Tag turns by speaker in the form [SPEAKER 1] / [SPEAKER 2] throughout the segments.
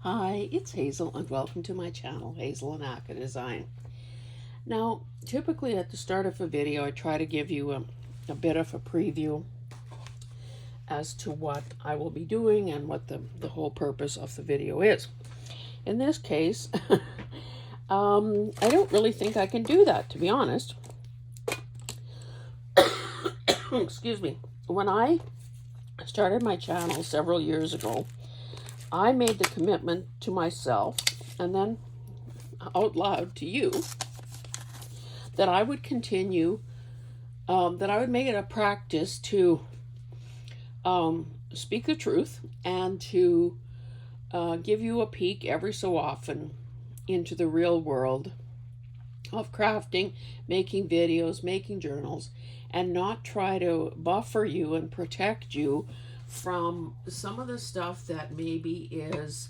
[SPEAKER 1] Hi, it's Hazel and welcome to my channel, Hazel and Aka Design. Now, typically at the start of a video, I try to give you a bit of a preview as to what I will be doing and what the whole purpose of the video is. In this case, I don't really think I can do that, to be honest. Excuse me. When I started my channel several years ago, I made the commitment to myself and then out loud to you that I would continue, that I would make it a practice to speak the truth and to give you a peek every so often into the real world of crafting, making videos, making journals, and not try to buffer you and protect you from some of the stuff that maybe is,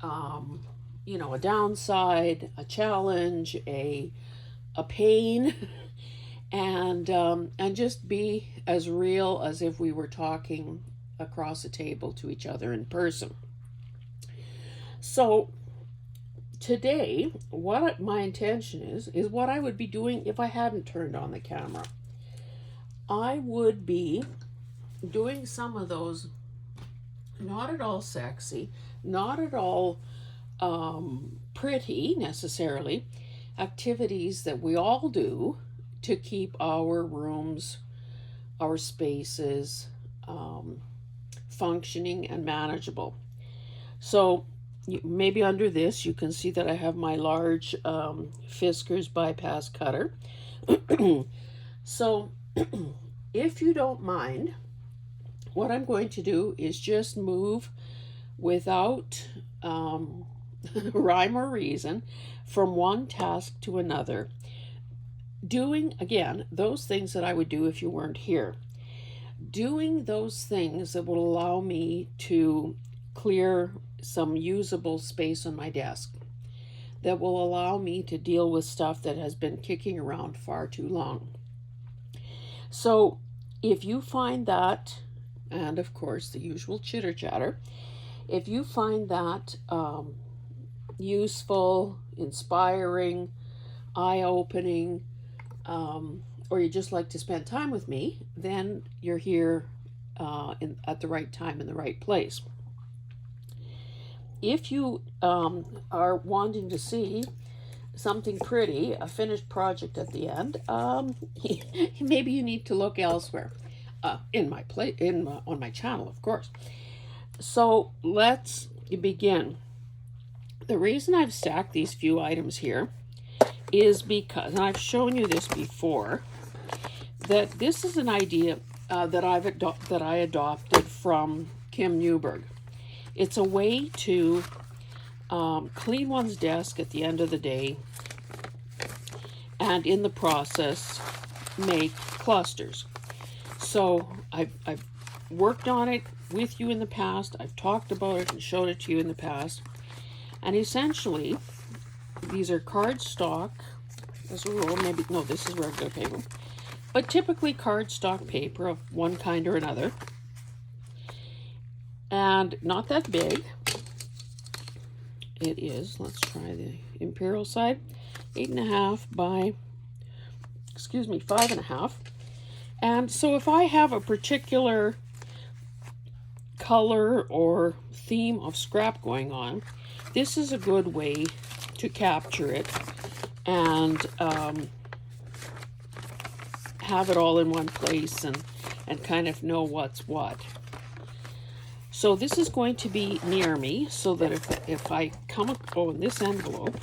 [SPEAKER 1] a downside, a challenge, a pain, and just be as real as if we were talking across a table to each other in person. So today, what my intention is what I would be doing if I hadn't turned on the camera. I would be doing some of those not at all sexy, not at all pretty necessarily, activities that we all do to keep our rooms, our spaces functioning and manageable. So maybe under this you can see that I have my large Fiskars bypass cutter. So if you don't mind, what I'm going to do is just move without rhyme or reason from one task to another, doing again those things that I would do if you weren't here, doing those things that will allow me to clear some usable space on my desk, that will allow me to deal with stuff that has been kicking around far too long. So if you find that, and of course the usual chitter chatter, if you find that useful, inspiring, eye-opening, or you just like to spend time with me, then you're here at the right time in the right place. If you are wanting to see something pretty, a finished project at the end, maybe you need to look elsewhere. On my channel, of course. So let's begin. The reason I've stacked these few items here is because, and I've shown you this before, that this is an idea that I adopted from Kim Newberg. It's a way to clean one's desk at the end of the day, and in the process make clusters. So I've worked on it with you in the past. I've talked about it and showed it to you in the past. And essentially, these are cardstock, as a rule. Maybe, no, this is regular paper. But typically cardstock paper of one kind or another. And not that big. It is, let's try the imperial side, 8.5 by, 5.5. And so if I have a particular color or theme of scrap going on, this is a good way to capture it and have it all in one place and kind of know what's what. So this is going to be near me, so that if I come and this envelope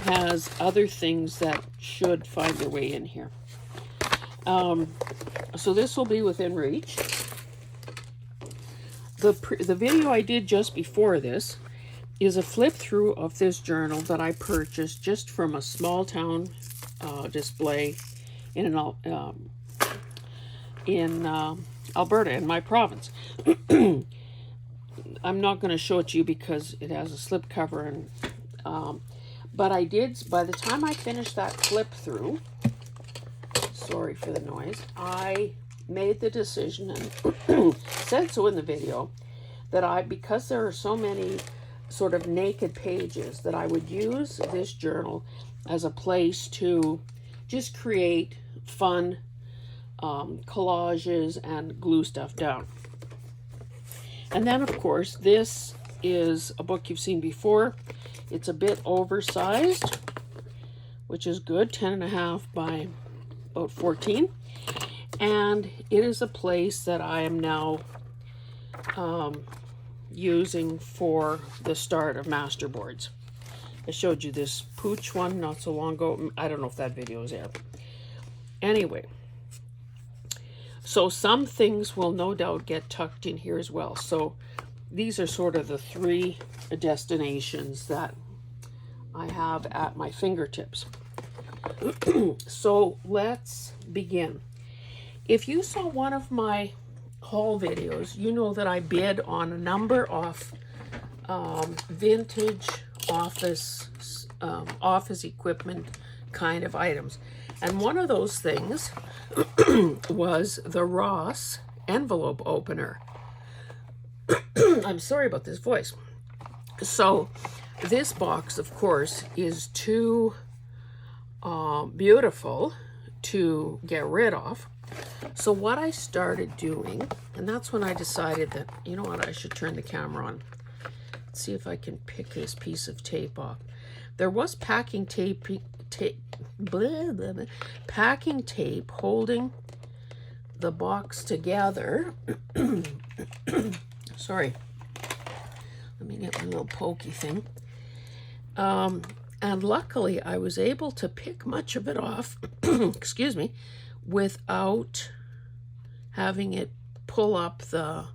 [SPEAKER 1] has other things that should find their way in here. So this will be within reach. The video I did just before this is a flip through of this journal that I purchased just from a small town display in Alberta, in my province. I'm not going to show it to you because it has a slip cover, and but I did, by the time I finished that flip through, sorry for the noise, I made the decision and said so in the video that because there are so many sort of naked pages that I would use this journal as a place to just create fun collages and glue stuff down. And then, of course, this is a book you've seen before. It's a bit oversized, which is good, 10.5 by about 14. And it is a place that I am now using for the start of masterboards. I showed you this pooch one not so long ago. I don't know if that video is there. Anyway, so some things will no doubt get tucked in here as well. So these are sort of the 3 destinations that I have at my fingertips. So let's begin. If you saw one of my haul videos, you know that I bid on a number of vintage office equipment kind of items. And one of those things was the Ross envelope opener. I'm sorry about this voice. So this box, of course, is too beautiful to get rid of. So what I started doing, and that's when I decided that, you know what, I should turn the camera on. Let's see if I can pick this piece of tape off. There was packing tape holding the box together. Sorry. Let me get my little pokey thing. And luckily I was able to pick much of it off, excuse me, without having it pull up the,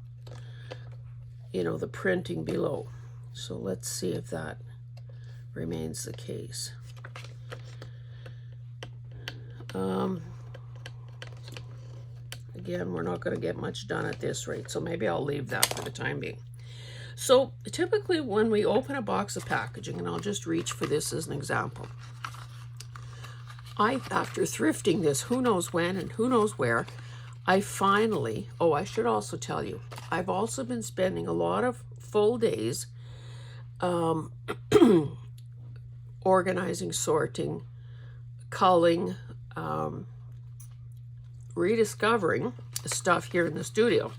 [SPEAKER 1] you know, the printing below. So let's see if that remains the case. Again, we're not going to get much done at this rate, so maybe I'll leave that for the time being. So typically when we open a box of packaging, and I'll just reach for this as an example, after thrifting this who knows when and who knows where, I finally, oh, I should also tell you, I've also been spending a lot of full days organizing, sorting, culling, rediscovering stuff here in the studio.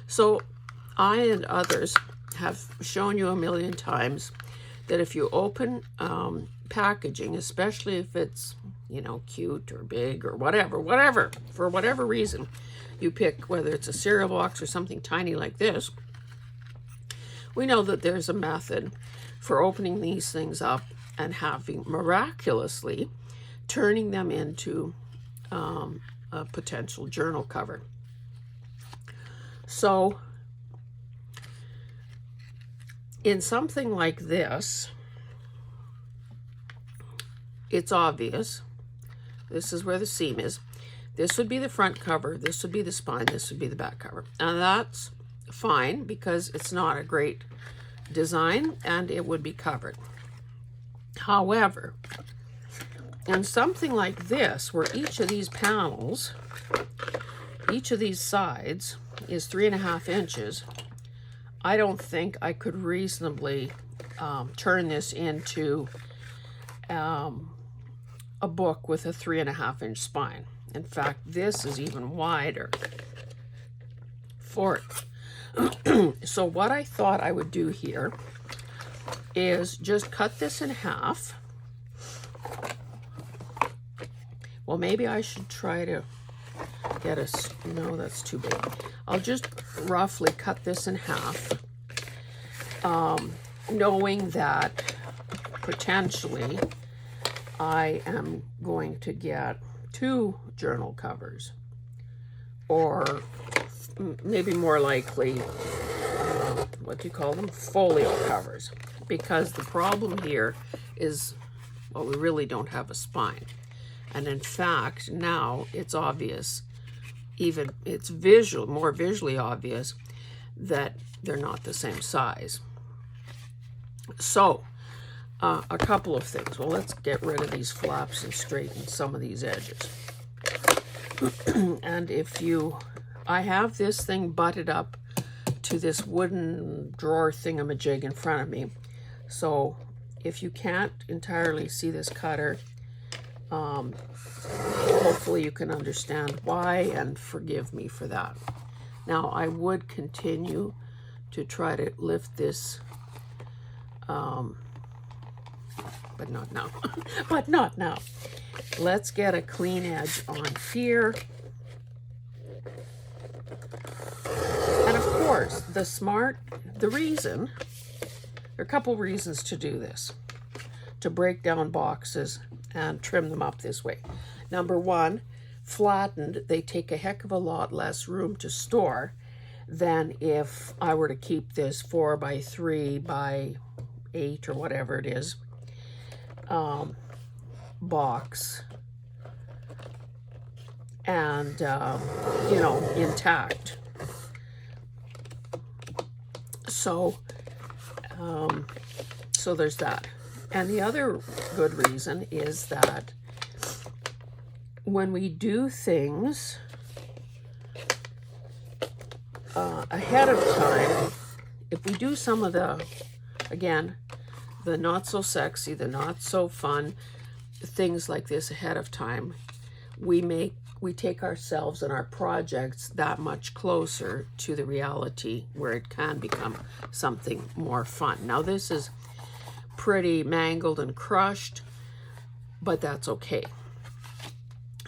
[SPEAKER 1] So I and others have shown you a million times that if you open packaging, especially if it's, you know, cute or big or whatever, for whatever reason you pick, whether it's a cereal box or something tiny like this, we know that there's a method for opening these things up and having miraculously turning them into a potential journal cover. So in something like this, it's obvious. This is where the seam is. This would be the front cover. This would be the spine. This would be the back cover. And that's fine because it's not a great design and it would be covered. However, in something like this, where each of these panels, each of these sides is 3.5 inches, I don't think I could reasonably turn this into a book with a 3.5 inch spine. In fact, this is even wider for it. So what I thought I would do here is just cut this in half. Well, maybe I should try to get no, that's too big. I'll just roughly cut this in half, knowing that potentially I am going to get 2 journal covers, or maybe more likely, what do you call them? Folio covers. Because the problem here is, well, we really don't have a spine. And in fact, now it's obvious, even it's more visually obvious that they're not the same size. So, a couple of things. Well, let's get rid of these flaps and straighten some of these edges. And I have this thing butted up to this wooden drawer thingamajig in front of me. So if you can't entirely see this cutter, hopefully you can understand why, and forgive me for that. Now I would continue to try to lift this, but not now. But not now. Let's get a clean edge on here. And of course, the reason, there are a couple reasons to do this, to break down boxes and trim them up this way. Number one, flattened, they take a heck of a lot less room to store than if I were to keep this 4 by 3 by 8 or whatever it is box, and you know, intact. So so there's that. And the other good reason is that when we do things ahead of time, if we do some of the, again, the not so sexy, the not so fun things like this ahead of time, we take ourselves and our projects that much closer to the reality where it can become something more fun. Now this is pretty mangled and crushed, but that's okay.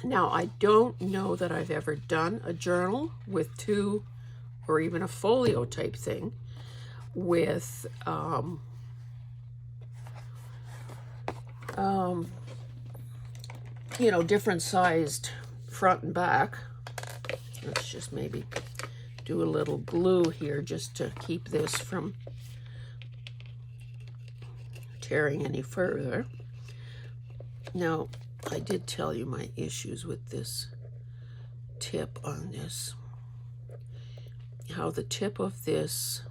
[SPEAKER 1] Now I don't know that I've ever done a journal with two, or even a folio type thing with you know, different sized front and back. Let's just maybe do a little glue here just to keep this from tearing any further. Now, I did tell you my issues with this tip on this. How the tip of this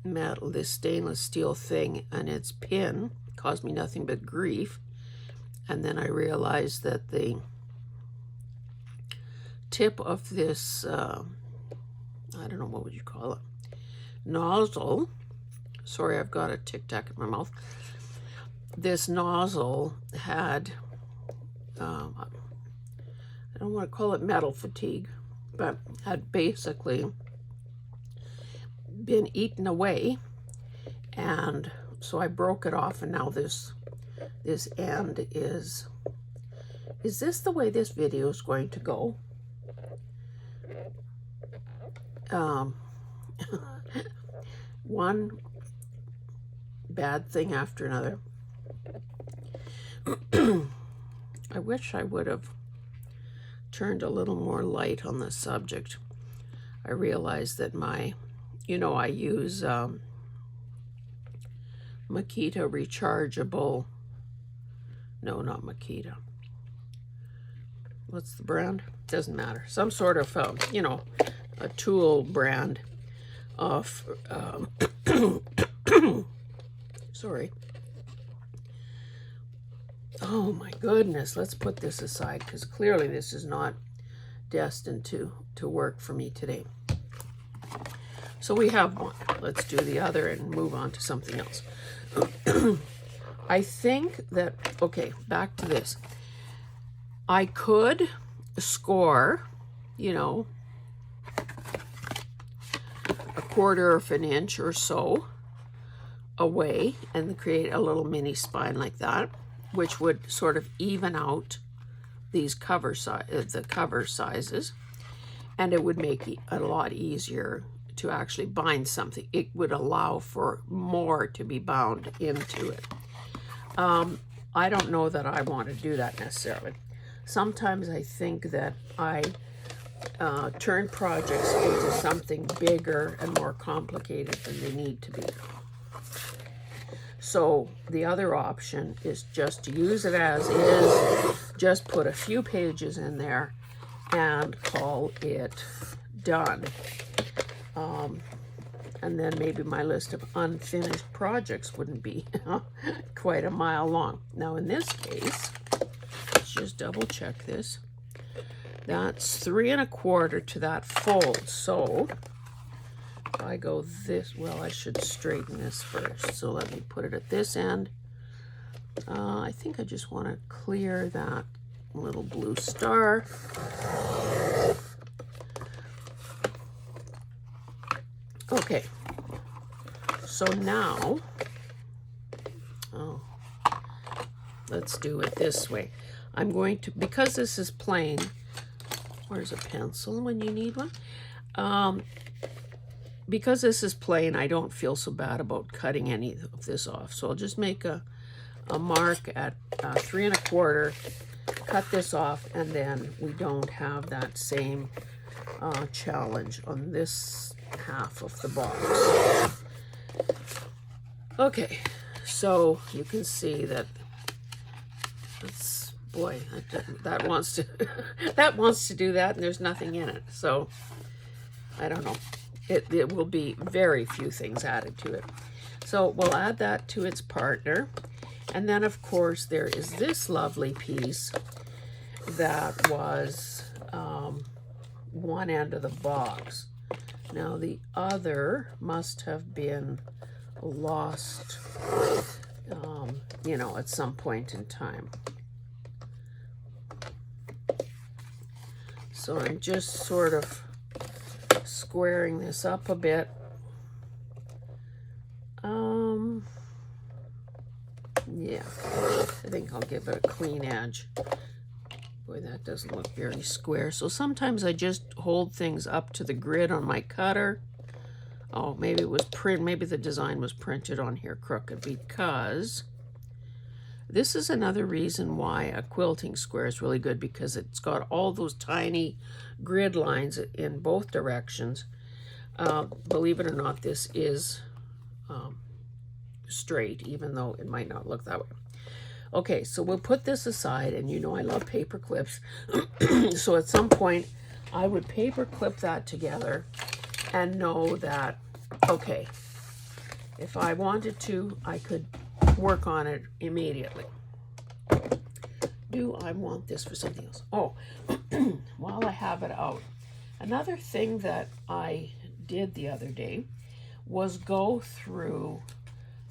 [SPEAKER 1] metal, this stainless steel thing, and its pin caused me nothing but grief. And then I realized that the tip of this, I don't know, what would you call it? Nozzle. Sorry, I've got a Tic Tac in my mouth. This nozzle had, I don't want to call it metal fatigue, but had basically been eaten away, and so I broke it off, and now this end is this the way this video is going to go? One bad thing after another. I wish I would have turned a little more light on the subject. I realized that my, you know, I use Makita rechargeable, no, not Makita. What's the brand? Doesn't matter. Some sort of, you know, a tool brand of, sorry. Oh my goodness, let's put this aside because clearly this is not destined to work for me today. So we have one. Let's do the other and move on to something else. I think that, okay, back to this. I could score, you know, a quarter of an inch or so away and create a little mini spine like that, which would sort of even out these cover sizes, and it would make it a lot easier to actually bind something. It would allow for more to be bound into it. I don't know that I want to do that necessarily. Sometimes I think that I turn projects into something bigger and more complicated than they need to be. So the other option is just to use it as is, just put a few pages in there and call it done. And then maybe my list of unfinished projects wouldn't be quite a mile long. Now in this case, let's just double check this. That's 3 1/4 to that fold. So if I go this, well, I should straighten this first. So let me put it at this end. I think I just want to clear that little blue star. Okay, so now, let's do it this way. I'm going to, because this is plain, where's a pencil when you need one? Because this is plain, I don't feel so bad about cutting any of this off. So I'll just make a mark at 3 1/4, cut this off, and then we don't have that same challenge on this half of the box. Okay, so you can see that it's, boy, that wants to that wants to do that, and there's nothing in it. So I don't know. It will be very few things added to it. So we'll add that to its partner. And then, of course, there is this lovely piece that was one end of the box. Now, the other must have been lost, you know, at some point in time. So I'm just sort of squaring this up a bit. Yeah, I think I'll give it a clean edge. Boy, that doesn't look very square. So sometimes I just hold things up to the grid on my cutter. Oh, maybe it was maybe the design was printed on here crooked, because this is another reason why a quilting square is really good, because it's got all those tiny grid lines in both directions. Believe it or not, this is straight, even though it might not look that way. Okay, so we'll put this aside, and you know I love paper clips. So at some point, I would paper clip that together and know that, okay, if I wanted to, I could work on it immediately. Do I want this for something else? Oh, while I have it out, another thing that I did the other day was go through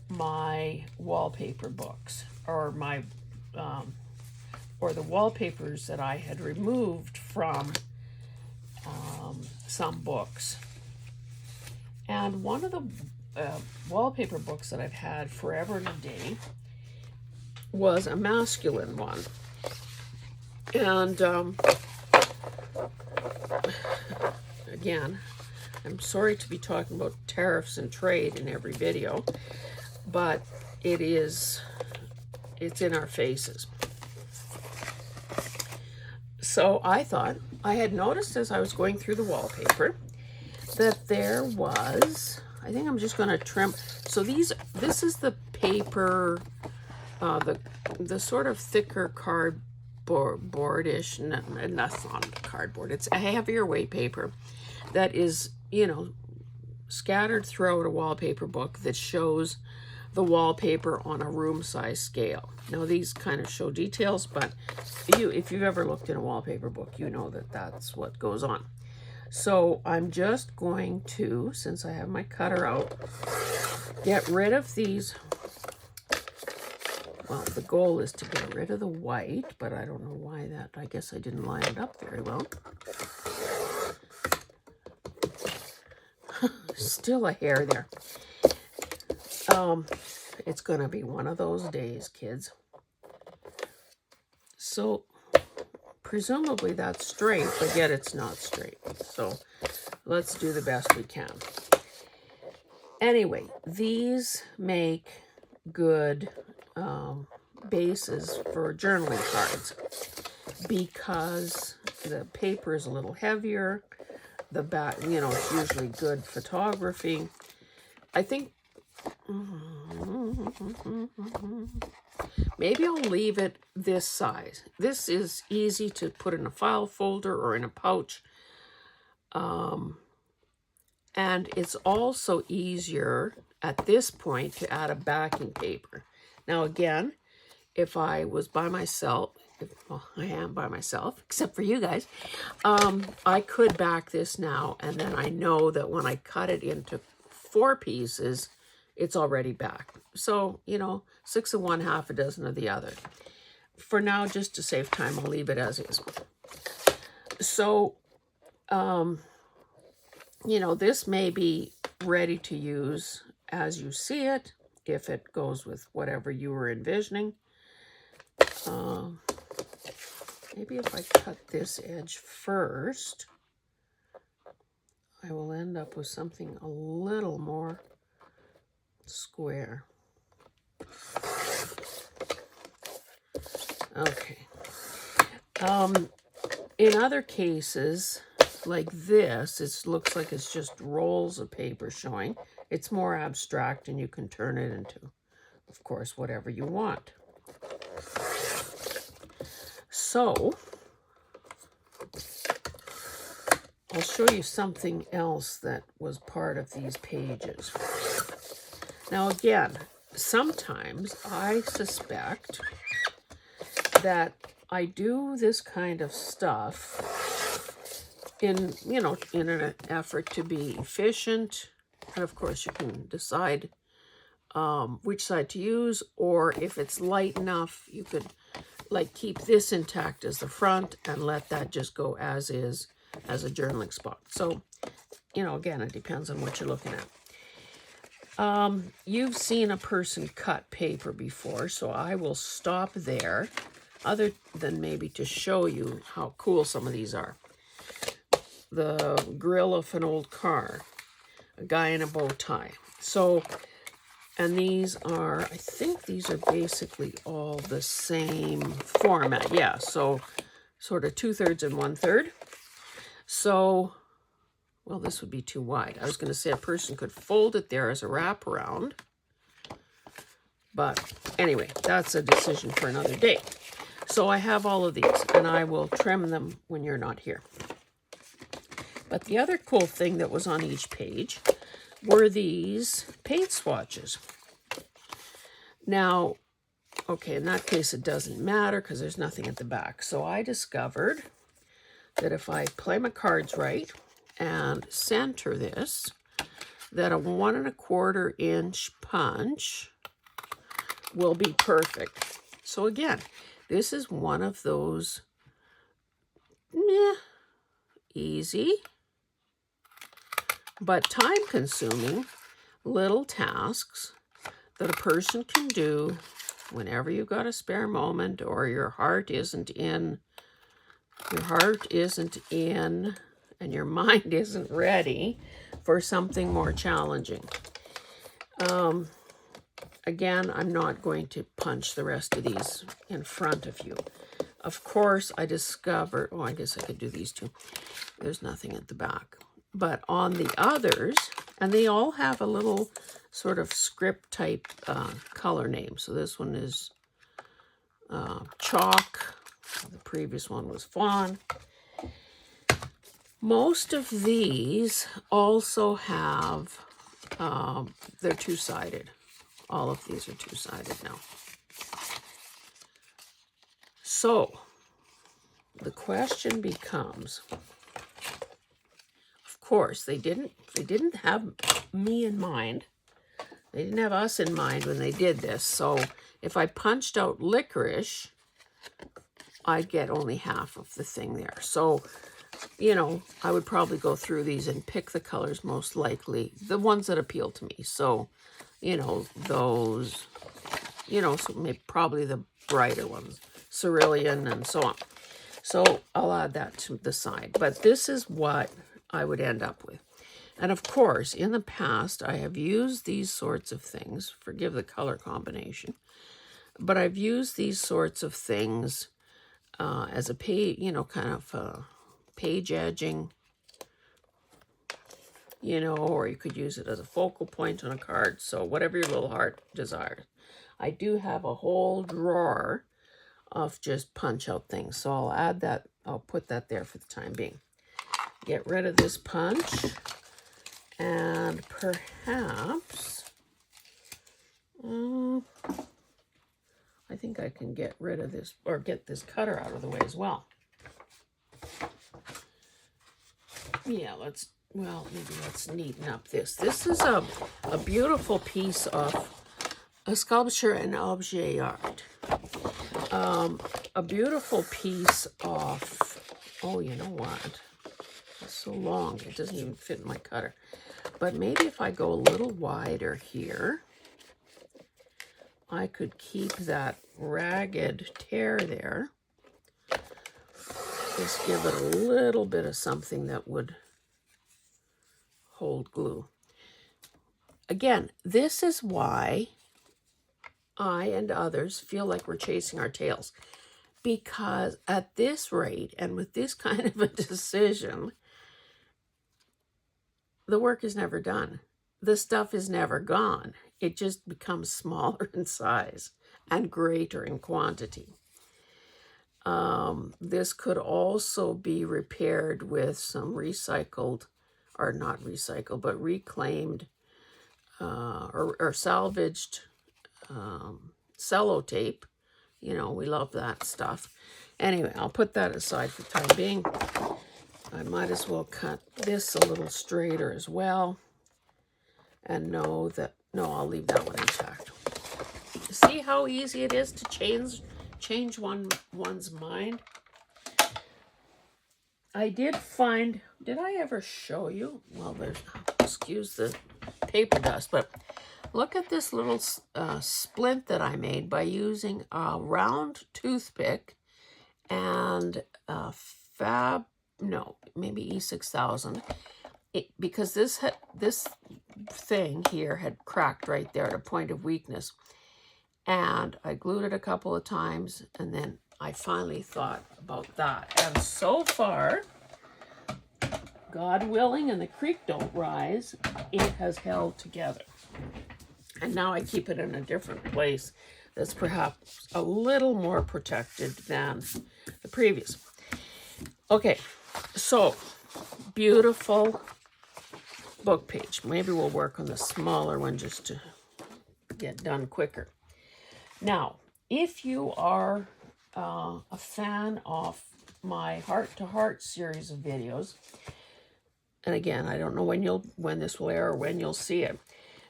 [SPEAKER 1] my wallpaper books, or my or the wallpapers that I had removed from some books. And one of the wallpaper books that I've had forever and a day was a masculine one. And again, I'm sorry to be talking about tariffs and trade in every video, but it's in our faces. So I thought, I had noticed as I was going through the wallpaper that there was, I think I'm just going to trim. So this is the paper, the sort of thicker cardboardish, and that's not cardboard, it's a heavier weight paper that is, you know, scattered throughout a wallpaper book that shows the wallpaper on a room size scale. Now these kind of show details, but if you've ever looked in a wallpaper book, you know that that's what goes on. So I'm just going to, since I have my cutter out, get rid of these. Well, the goal is to get rid of the white, but I don't know why that, I guess I didn't line it up very well. Still a hair there. It's going to be one of those days, kids. So, presumably that's straight, but yet it's not straight. So, let's do the best we can. Anyway, these make good bases for journaling cards because the paper is a little heavier. The back, you know, it's usually good photography. I think maybe I'll leave it this size. This is easy to put in a file folder or in a pouch. And it's also easier at this point to add a backing paper. Now again, if I was by myself, well, I am by myself, except for you guys. I could back this now, and then I know that when I cut it into 4 pieces, it's already back. So, you know, 6 of one, half a dozen of the other. For now, just to save time, I'll leave it as is. So, you know, this may be ready to use as you see it, if it goes with whatever you were envisioning. Maybe if I cut this edge first, I will end up with something a little more square. Okay. In other cases, like this, it looks like it's just rolls of paper showing. It's more abstract, and you can turn it into, of course, whatever you want. So, I'll show you something else that was part of these pages. Now, again, sometimes I suspect that I do this kind of stuff in, you know, in an effort to be efficient. And of course, you can decide which side to use, or if it's light enough, you could like keep this intact as the front and let that just go as is as a journaling spot. So, you know, again, it depends on what you're looking at. You've seen a person cut paper before, so I will stop there, other than maybe to show you how cool some of these are. The grill of an old car, a guy in a bow tie. So, and these are, I think these are basically all the same format. Yeah, so sort of 2/3 and 1/3. So, well, this would be too wide. I was going to say a person could fold it there as a wraparound. But anyway, that's a decision for another day. So I have all of these, and I will trim them when you're not here. But the other cool thing that was on each page were these paint swatches. Now, okay, in that case, it doesn't matter because there's nothing at the back. So I discovered that if I play my cards right and center this, that a 1 1/4 inch punch will be perfect. So again, this is one of those easy but time-consuming little tasks that a person can do whenever you've got a spare moment, or your heart isn't in, and your mind isn't ready for something more challenging. Again, I'm not going to punch the rest of these in front of you. Of course, I discovered, oh, I guess I could do these too. There's nothing at the back. But on the others, and they all have a little sort of script type color name. So this one is chalk. The previous one was fawn. Most of these also have, they're two-sided. All of these are two-sided now. So the question becomes, of course, they didn't have me in mind. They didn't have us in mind when they did this. So if I punched out licorice, I'd get only half of the thing there. So, you know, I would probably go through these and pick the colors most likely, the ones that appeal to me. So, you know, those, you know, so maybe probably the brighter ones, cerulean and so on. So I'll add that to the side. But this is what I would end up with. And of course, in the past, I have used these sorts of things, forgive the color combination, but I've used these sorts of things as a page, you know, kind of page edging, you know, or you could use it as a focal point on a card. So whatever your little heart desires. I do have a whole drawer of just punch out things. So I'll add that, I'll put that there for the time being. Get rid of this punch. And perhaps, I I think I can get rid of this, or get this cutter out of the way as well. Yeah, maybe let's neaten up this. This is a beautiful piece of a sculpture and objet art. A beautiful piece of, oh, you know what? It's so long, it doesn't even fit in my cutter. But maybe if I go a little wider here, I could keep that ragged tear there. Just give it a little bit of something that would hold glue. Again, this is why I and others feel like we're chasing our tails. Because at this rate, and with this kind of a decision, the work is never done. The stuff is never gone. It just becomes smaller in size and greater in quantity. This could also be repaired with some recycled, or not recycled, but reclaimed or salvaged sellotape. You know, we love that stuff. Anyway, I'll put that aside for the time being. I might as well cut this a little straighter as well. And know that, no, I'll leave that one intact. See how easy it is to change one's mind? I did find, did I ever show you? Well, there's, excuse the paper dust, but look at this little splint that I made by using a round toothpick and maybe E6000. Because this thing here had cracked right there at a point of weakness. And I glued it a couple of times, and then I finally thought about that. And so far, God willing and the creek don't rise, it has held together. And now I keep it in a different place that's perhaps a little more protected than the previous. Okay, so beautiful book page. Maybe we'll work on the smaller one just to get done quicker. Now, if you are a fan of my Heart to Heart series of videos, and again, I don't know when this will air or when you'll see it,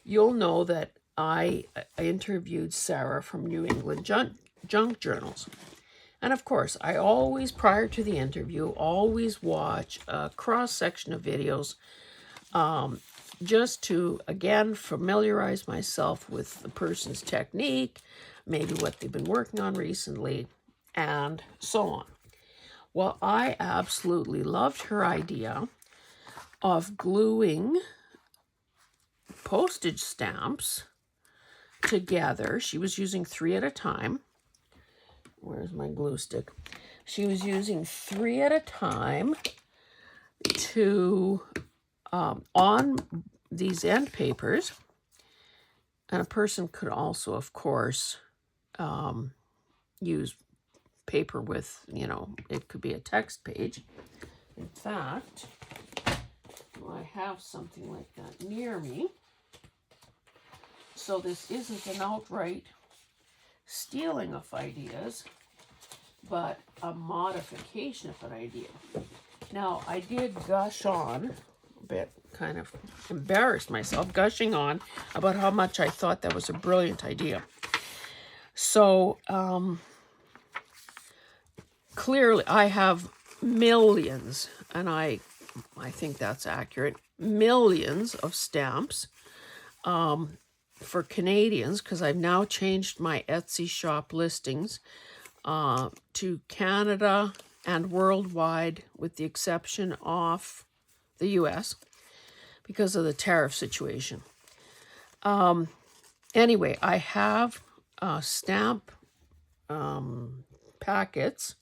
[SPEAKER 1] you'll know that I interviewed Sarah from New England Junk Journals. And of course, I always, prior to the interview, always watch a cross-section of videos just to, again, familiarize myself with the person's technique, maybe what they've been working on recently, and so on. Well, I absolutely loved her idea of gluing postage stamps together. She was using 3 at a time. Where's my glue stick? She was using 3 at a time to on these end papers, and a person could also, of course, use paper with, it could be a text page. In fact, I have something like that near me. So this isn't an outright stealing of ideas, but a modification of an idea. Now, I did gush on a bit, kind of embarrassed myself, gushing on about how much I thought that was a brilliant idea. So, clearly, I have millions, and I think that's accurate, millions of stamps for Canadians, because I've now changed my Etsy shop listings to Canada and worldwide, with the exception of the US, because of the tariff situation. Anyway, I have stamp packets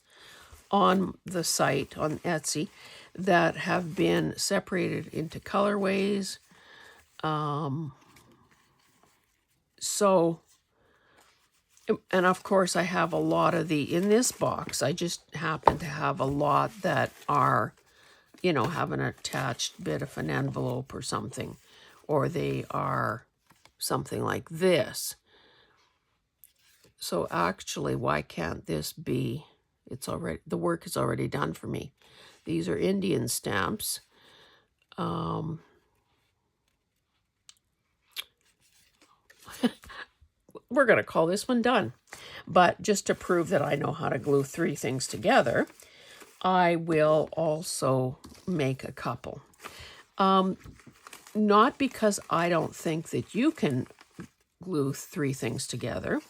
[SPEAKER 1] on the site, on Etsy, that have been separated into colorways. So, and of course I have a lot of in this box, I just happen to have a lot that are, have an attached bit of an envelope or something, or they are something like this. So actually, why can't this be, it's already, the work is already done for me. These are Indian stamps. We're going to call this one done. But just to prove that I know how to glue 3 things together, I will also make a couple. Not because I don't think that you can glue 3 things together,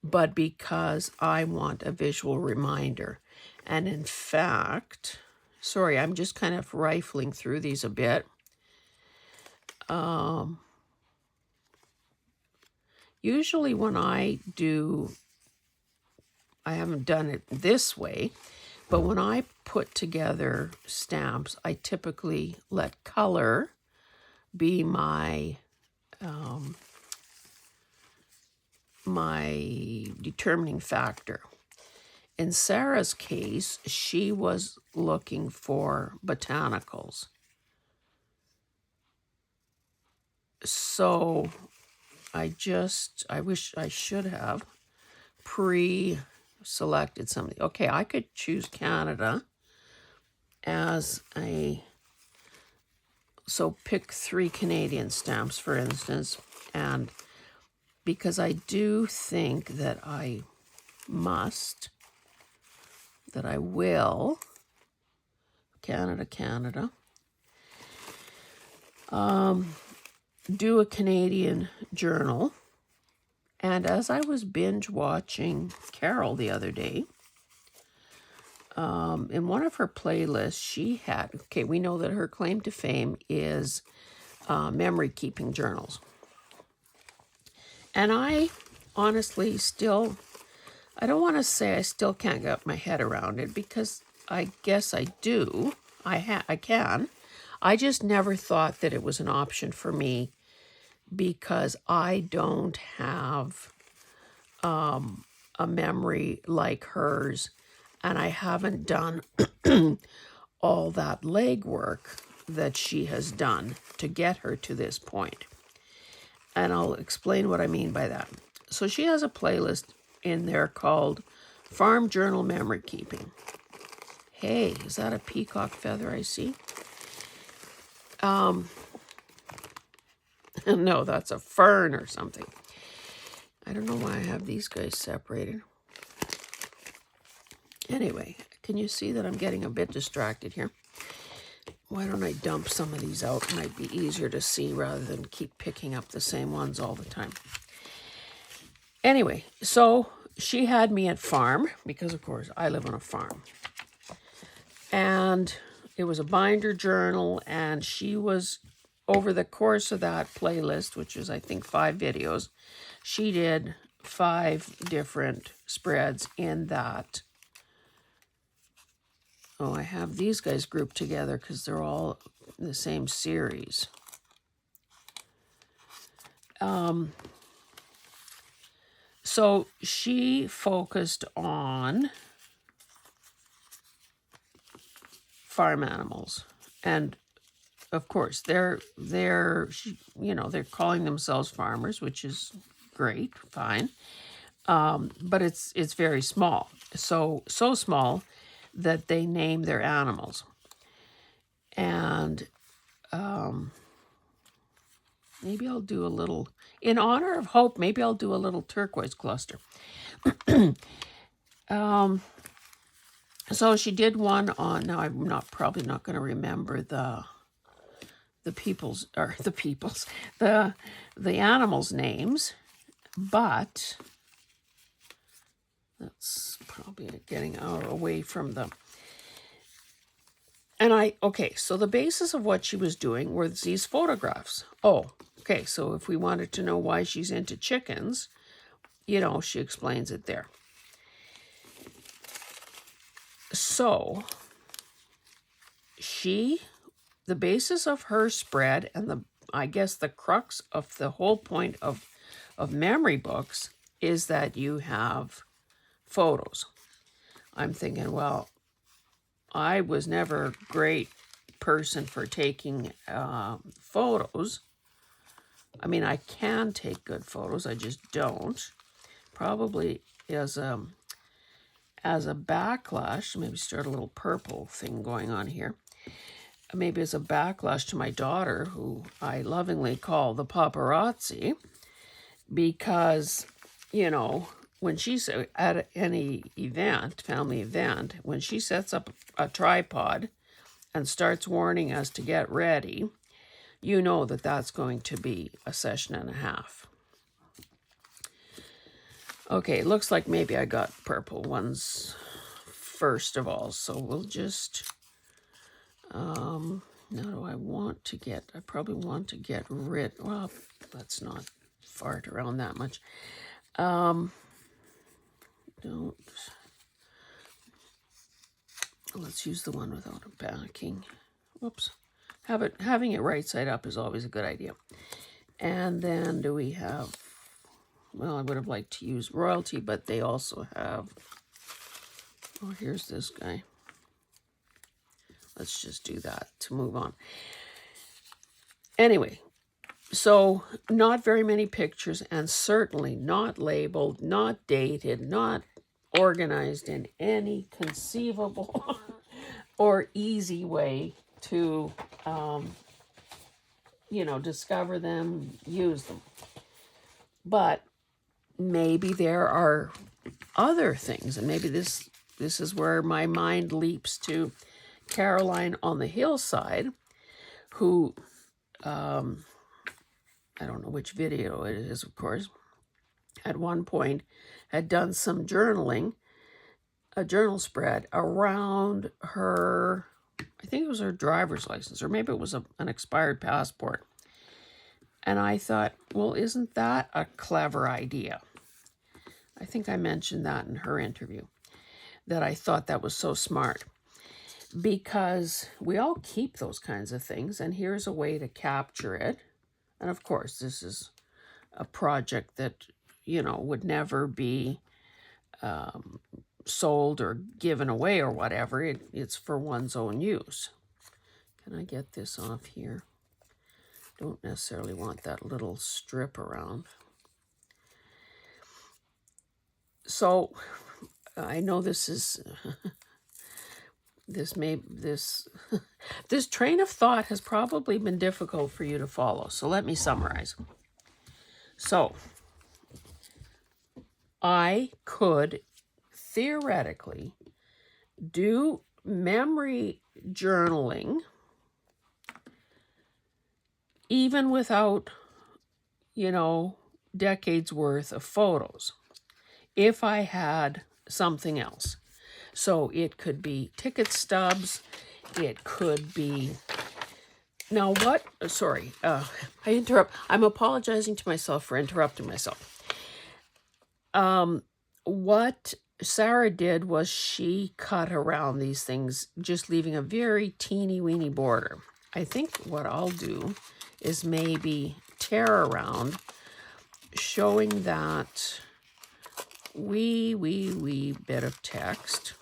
[SPEAKER 1] but because I want a visual reminder. And in fact, sorry, I'm just kind of rifling through these a bit. Usually when I haven't done it this way, but when I put together stamps, I typically let color be my my determining factor. In Sarah's case, she was looking for botanicals. So I wish I should have pre-selected something. Okay, I could choose Canada as a, so pick 3 Canadian stamps, for instance, and because I do think that I will, Canada, do a Canadian journal. And as I was binge watching Carol the other day, in one of her playlists, she had, okay, we know that her claim to fame is memory keeping journals. And I honestly still, I don't want to say I still can't get my head around it, because I guess I do. I can. I just never thought that it was an option for me because I don't have a memory like hers, and I haven't done all that legwork that she has done to get her to this point. And I'll explain what I mean by that. So she has a playlist in there called Farm Journal Memory Keeping. Hey, is that a peacock feather I see? No, that's a fern or something. I don't know why I have these guys separated. Anyway, can you see that I'm getting a bit distracted here? Why don't I dump some of these out? It might be easier to see rather than keep picking up the same ones all the time. Anyway, so she had me at farm because, of course, I live on a farm. And it was a binder journal, and she was, over the course of that playlist, which is, I think, 5 videos, she did 5 different spreads in that. Oh, I have these guys grouped together because they're all in the same series. So she focused on farm animals, and of course they're calling themselves farmers, which is great, fine. But it's very small, so small that they name their animals. And maybe I'll do a little, in honor of Hope, maybe I'll do a little turquoise cluster. So she did one on, now I'm probably not going to remember the animals' names, but that's probably getting away from them. And okay, so the basis of what she was doing were these photographs. Oh, okay, so if we wanted to know why she's into chickens, she explains it there. So the basis of her spread, and I guess the crux of the whole point of memory books is that you have photos. I'm thinking, well, I was never a great person for taking photos, I mean, I can take good photos, I just don't. Probably as a backlash, maybe start a little purple thing going on here. Maybe as a backlash to my daughter, who I lovingly call the paparazzi, because, you know, when she's at any event, family event, when she sets up a tripod and starts warning us to get ready, you know that that's going to be a session and a half. Okay, it looks like maybe I got purple ones first of all, so we'll just, now do I want to get, I probably want to get rid, well, let's not fart around that much. Don't, let's use the one without a backing. Whoops. Having it right side up is always a good idea. And then do we have, well, I would have liked to use Royalty, but they also have, oh, here's this guy. Let's just do that to move on. Anyway, so not very many pictures, and certainly not labeled, not dated, not organized in any conceivable or easy way to, you know, discover them, use them. But maybe there are other things, and maybe this is where my mind leaps to Caroline on the hillside, who, I don't know which video it is, of course, at one point had done some journaling, a journal spread around her, I think it was her driver's license, or maybe it was an expired passport. And I thought, well, isn't that a clever idea? I think I mentioned that in her interview, that I thought that was so smart. Because we all keep those kinds of things, and here's a way to capture it. And of course, this is a project that, you know, would never be sold or given away or whatever. It's for one's own use. Can I get this off here? Don't necessarily want that little strip around. So I know this is this train of thought has probably been difficult for you to follow. So let me summarize. So I could theoretically do memory journaling even without, you know, decades worth of photos, if I had something else. So it could be ticket stubs, it could be, now what, sorry, I'm apologizing to myself for interrupting myself. What Sarah did was she cut around these things, just leaving a very teeny weeny border. I think what I'll do is maybe tear around, showing that wee bit of text.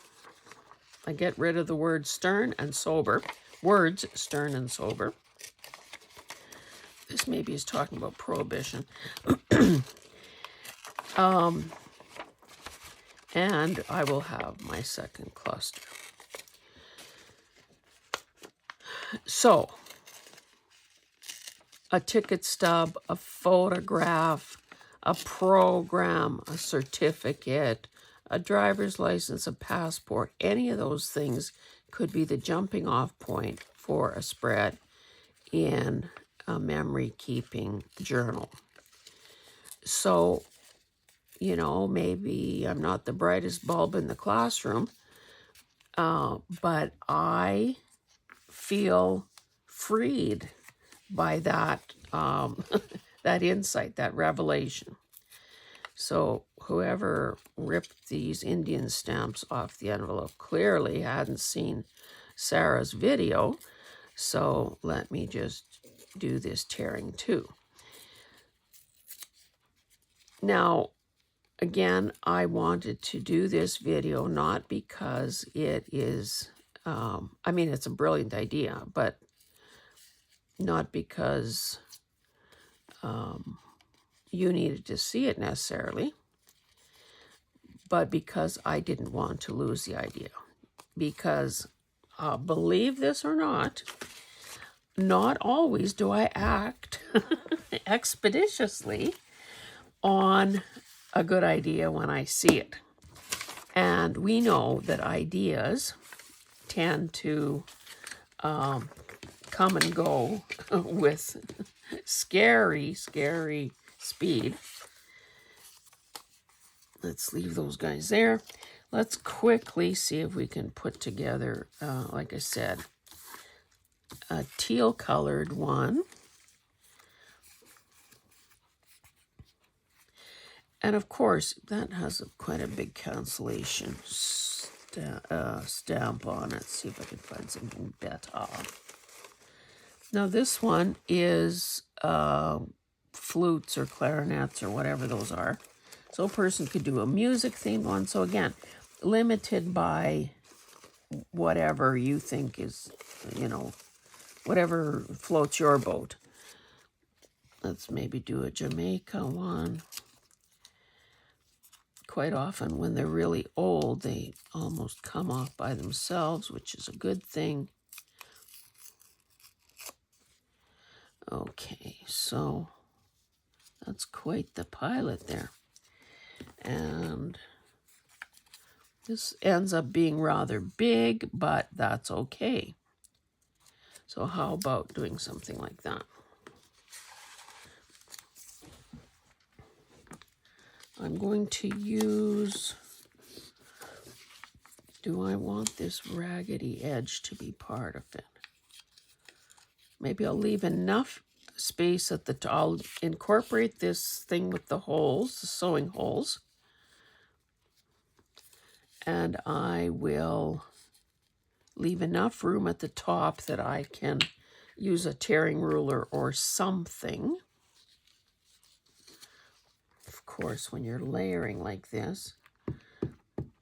[SPEAKER 1] I get rid of the words stern and sober. Words stern and sober. This maybe is talking about prohibition. And I will have my second cluster. So, a ticket stub, a photograph, a program, a certificate, a driver's license, a passport, any of those things could be the jumping off point for a spread in a memory keeping journal. So, you know, maybe I'm not the brightest bulb in the classroom, but I feel freed by that that insight, that revelation. So whoever ripped these Indian stamps off the envelope clearly hadn't seen Sarah's video. So let me just do this tearing too. Now, again, I wanted to do this video not because it is, I mean, it's a brilliant idea, but not because you needed to see it necessarily, but because I didn't want to lose the idea. Because, believe this or not always do I act expeditiously on a good idea when I see it. And we know that ideas tend to come and go with scary speed. Let's leave those guys there. Let's quickly see if we can put together, like I said, a teal colored one. And of course, that has quite a big cancellation stamp on it. See if I can find something better. Now this one is flutes or clarinets or whatever those are. So a person could do a music themed one. So again, limited by whatever you think is, whatever floats your boat. Let's maybe do a Jamaica one. Quite often when they're really old, they almost come off by themselves, which is a good thing. Okay, so that's quite the pilot there. And this ends up being rather big, but that's okay. So how about doing something like that? I'm going to use, do I want this raggedy edge to be part of it? Maybe I'll leave enough space at the top. I'll incorporate this thing with the holes, the sewing holes. And I will leave enough room at the top that I can use a tearing ruler or something. Of course, when you're layering like this,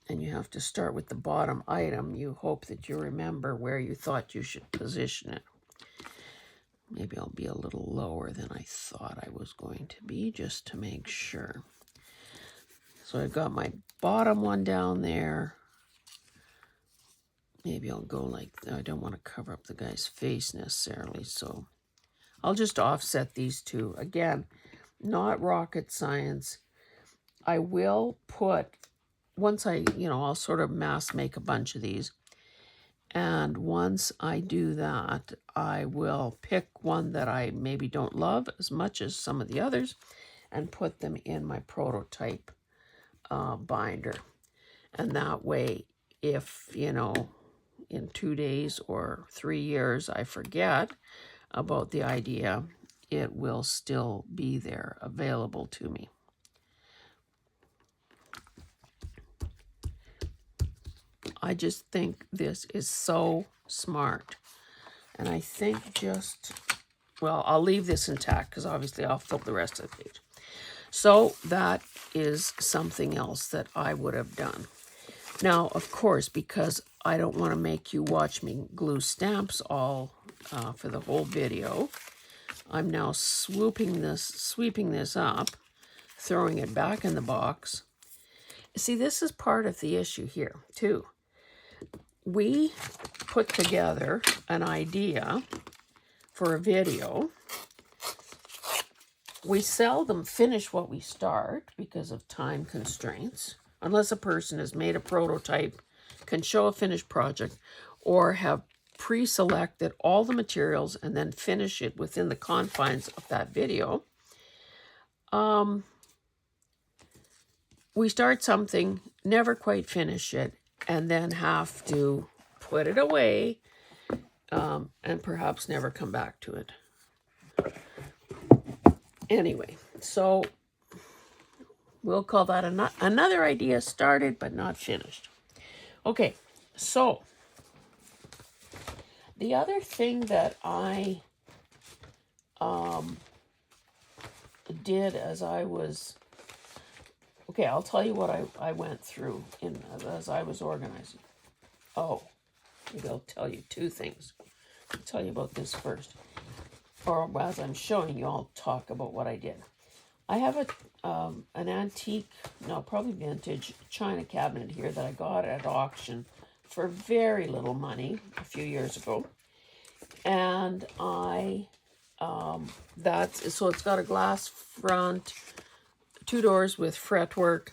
[SPEAKER 1] and you have to start with the bottom item, you hope that you remember where you thought you should position it. Maybe I'll be a little lower than I thought I was going to be, just to make sure. So I've got my bottom one down there. Maybe I'll go like, I don't want to cover up the guy's face necessarily, so I'll just offset these two. Again, not rocket science. I will put, once I'll sort of mass make a bunch of these. And once I do that, I will pick one that I maybe don't love as much as some of the others and put them in my prototype binder. And that way, if, in 2 days or 3 years I forget about the idea, it will still be there available to me. I just think this is so smart. And I think I'll leave this intact because obviously I'll fill the rest of the page. So that is something else that I would have done. Now, of course, because I don't want to make you watch me glue stamps all for the whole video, I'm now sweeping this up, throwing it back in the box. See, this is part of the issue here, too. We put together an idea for a video. We seldom finish what we start because of time constraints, unless a person has made a prototype, can show a finished project, or have pre-selected all the materials and then finish it within the confines of that video. We start something, never quite finish it, and then have to put it away and perhaps never come back to it. Anyway, so we'll call that another idea started but not finished. Okay, so the other thing that I did as I was... Okay, I'll tell you what I went through as I was organizing. Oh, maybe I'll tell you two things. I'll tell you about this first. or as I'm showing you, I'll talk about what I did. I have an antique, no, probably vintage china cabinet here that I got at auction for very little money a few years ago. And so it's got a glass front, 2 doors with fretwork,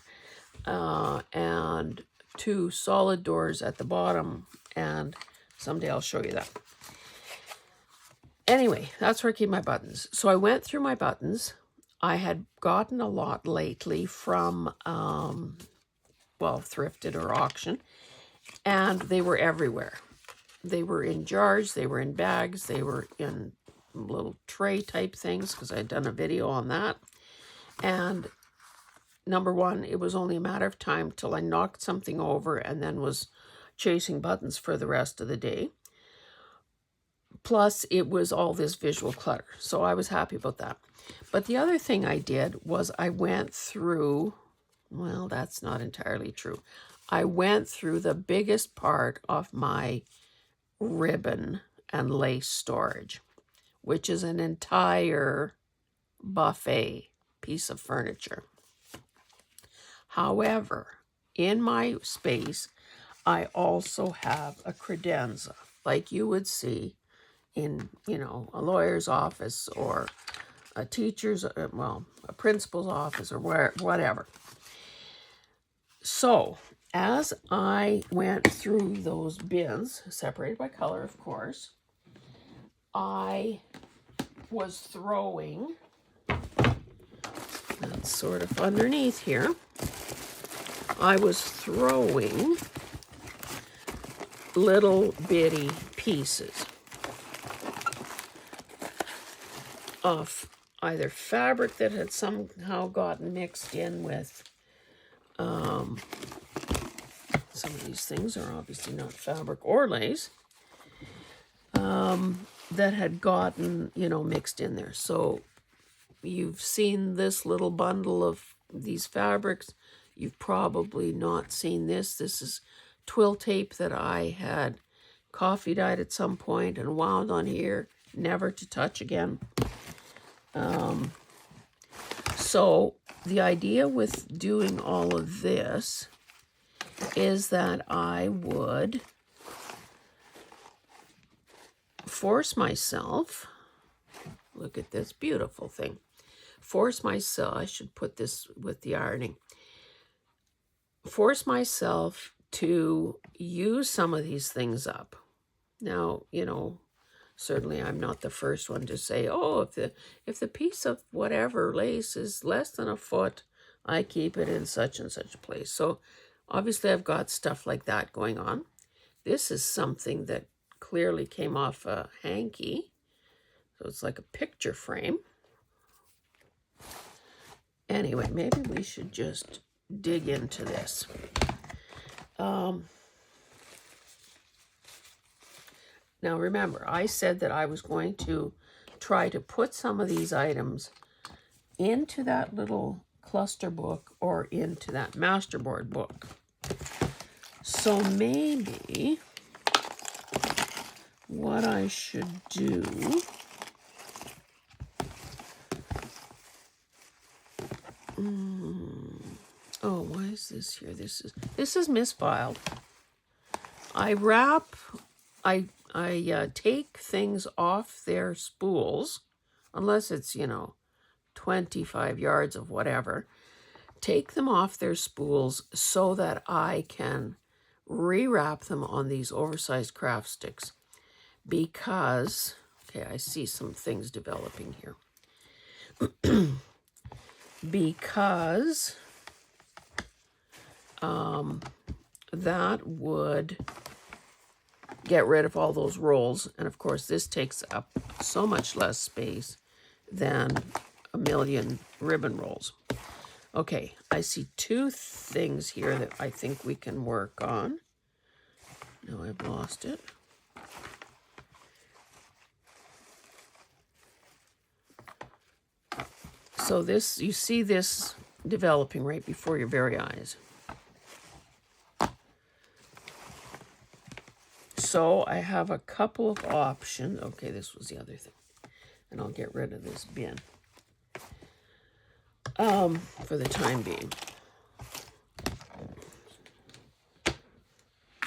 [SPEAKER 1] and 2 solid doors at the bottom. And someday I'll show you that. Anyway, that's where I keep my buttons. So I went through my buttons. I had gotten a lot lately from, thrifted or auction, and they were everywhere. They were in jars, they were in bags, they were in little tray type things, because I had done a video on that. And number one, it was only a matter of time till I knocked something over and then was chasing buttons for the rest of the day. Plus, it was all this visual clutter. So I was happy about that. But the other thing I did was I went through, well, that's not entirely true. I went through the biggest part of my ribbon and lace storage, which is an entire buffet piece of furniture. However, in my space, I also have a credenza, like you would see in, a lawyer's office or a teacher's, a principal's office or whatever. So as I went through those bins, separated by color, of course, I was throwing, that's sort of underneath here, I was throwing little bitty pieces of either fabric that had somehow gotten mixed in with, some of these things are obviously not fabric or lace, that had gotten, mixed in there. So you've seen this little bundle of these fabrics. You've probably not seen this. This is twill tape that I had coffee dyed at some point and wound on here, never to touch again. So the idea with doing all of this is that I would force myself, look at this beautiful thing, force myself, I should put this with the ironing, force myself to use some of these things up. Now, certainly I'm not the first one to say, oh, if the piece of whatever lace is less than a foot, I keep it in such and such a place. So obviously I've got stuff like that going on. This is something that clearly came off a hanky. So it's like a picture frame. Anyway, maybe we should just dig into this. Now remember, I said that I was going to try to put some of these items into that little cluster book or into that masterboard book. So maybe what I should do, why is this here? This is misfiled. I take things off their spools, unless it's, 25 yards of whatever. Take them off their spools so that I can rewrap them on these oversized craft sticks. Because, okay, I see some things developing here. Because that would get rid of all those rolls. And of course, this takes up so much less space than a million ribbon rolls. Okay, I see 2 things here that I think we can work on. No, I've lost it. So this, you see this developing right before your very eyes. So I have a couple of options. Okay, this was the other thing. and I'll get rid of this bin for the time being.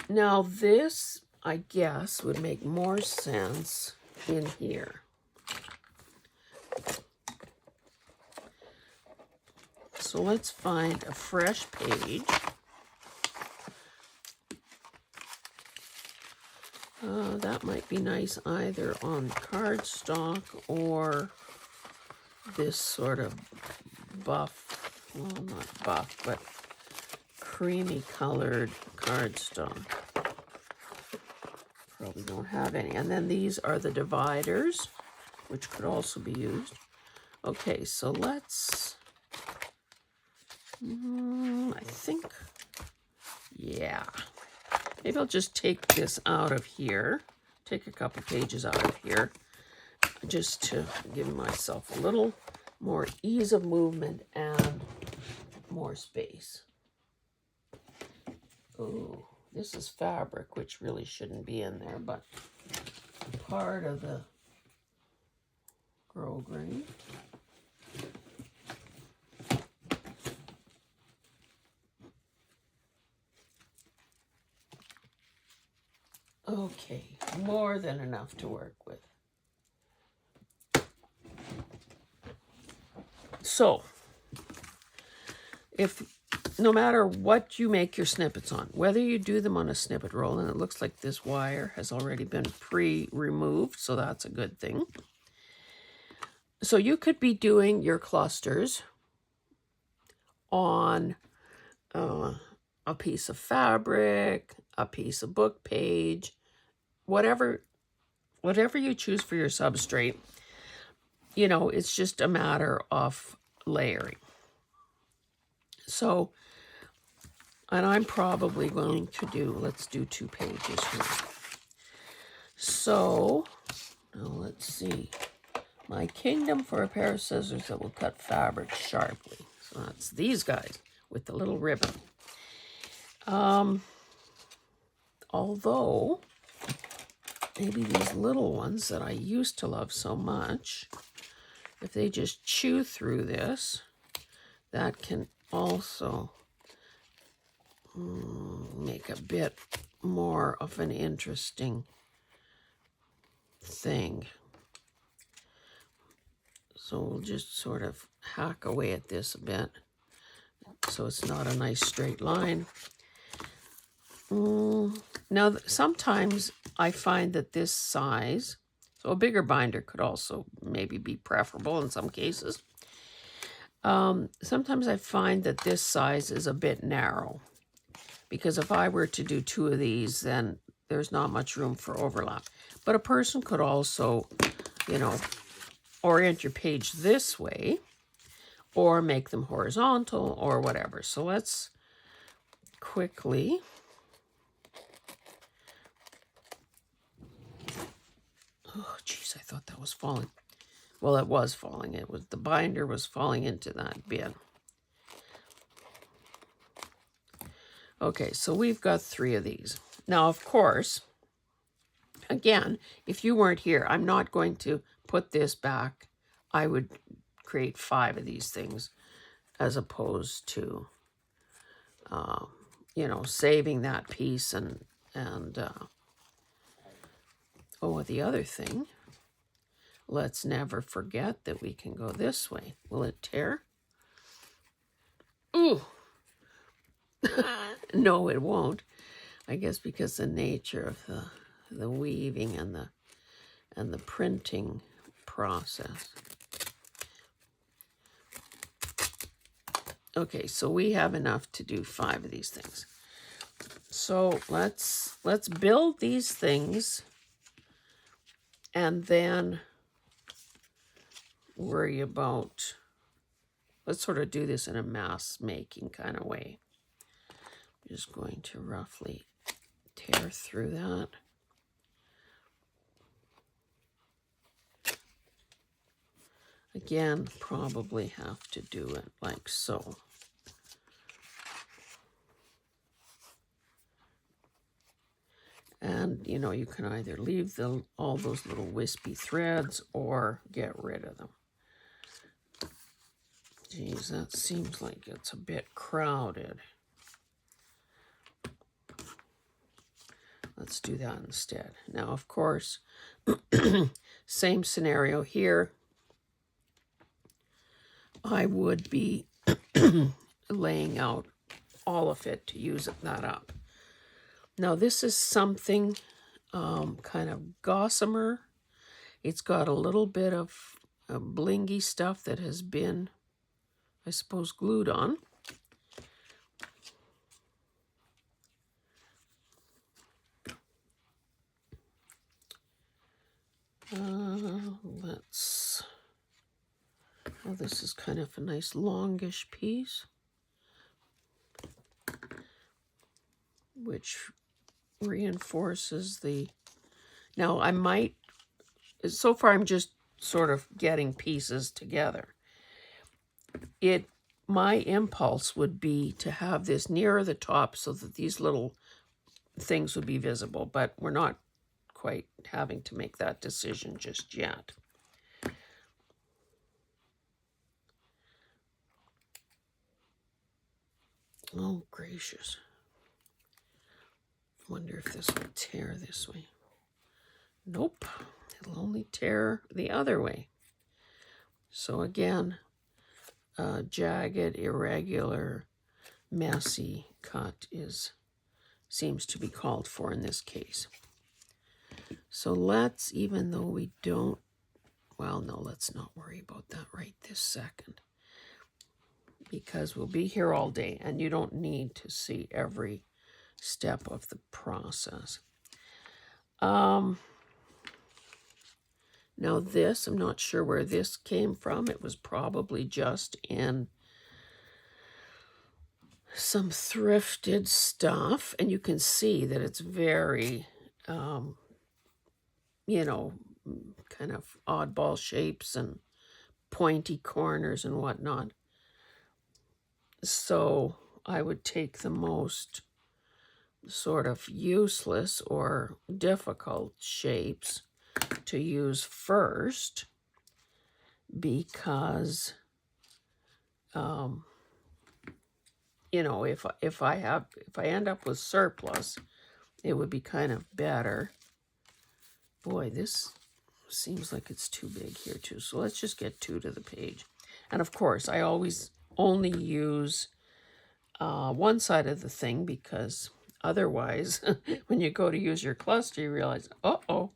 [SPEAKER 1] Now this, I guess, would make more sense in here. So let's find a fresh page. That might be nice either on cardstock or this sort of buff, well, not buff, but creamy colored cardstock. Probably don't have any. And then these are the dividers, which could also be used. Okay, so let's, I think, yeah. Maybe I'll just take this out of here, take a couple pages out of here, just to give myself a little more ease of movement and more space. Oh, this is fabric, which really shouldn't be in there, but part of the grosgrain. Okay, more than enough to work with. So, no matter what you make your snippets on, whether you do them on a snippet roll, and it looks like this wire has already been pre-removed, so that's a good thing. So you could be doing your clusters on a piece of fabric, a piece of book page, whatever you choose for your substrate. You know, it's just a matter of layering. So, and I'm probably going to do, let's do 2 pages here. So, now let's see. My kingdom for a pair of scissors that will cut fabric sharply. So that's these guys with the little ribbon. Although, maybe these little ones that I used to love so much, if they just chew through this, that can also make a bit more of an interesting thing. So we'll just sort of hack away at this a bit so it's not a nice straight line. Now, sometimes I find that this size, so a bigger binder could also maybe be preferable in some cases. Sometimes I find that this size is a bit narrow, because if I were to do 2 of these, then there's not much room for overlap. But a person could also, you know, orient your page this way or make them horizontal or whatever. So let's quickly oh geez, I thought that was falling. Well, it was falling. It was, the binder was falling into that bin. Okay, so we've got 3 of these. Now, of course, again, if you weren't here, I'm not going to put this back. I would create 5 of these things as opposed to, you know, saving that piece and oh, the other thing, let's never forget that we can go this way. Will it tear? Ooh. No, it won't. I guess because the nature of the weaving and the printing process. Okay, so we have enough to do 5 of these things. So let's build these things and then worry about, let's sort of do this in a mass making kind of way. I'm just going to roughly tear through that. Again, probably have to do it like so. And you know, you can either leave all those little wispy threads or get rid of them. Geez, that seems like it's a bit crowded. Let's do that instead. Now, of course, same scenario here. I would be laying out all of it to use that up. Now, this is something kind of gossamer. It's got a little bit of blingy stuff that has been, I suppose, glued on. Oh, this is kind of a nice longish piece, which reinforces the, now I might, so far I'm just sort of getting pieces together. My impulse would be to have this nearer the top so that these little things would be visible, but we're not quite having to make that decision just yet. Oh, gracious. Wonder if this will tear this way. Nope, it'll only tear the other way. So again, jagged, irregular, messy cut seems to be called for in this case. So let's, even though we don't, well, no, let's not worry about that right this second, because we'll be here all day and you don't need to see every step of the process. Now this, I'm not sure where this came from. It was probably just in some thrifted stuff, and you can see that it's very, you know, kind of oddball shapes and pointy corners and whatnot. So I would take the most sort of useless or difficult shapes to use first, because you know, if I end up with surplus, it would be kind of better. Boy, this seems like it's too big here too, so let's just get 2 to the page. And of course, I always only use one side of the thing, because otherwise when you go to use your cluster, you realize, uh-oh.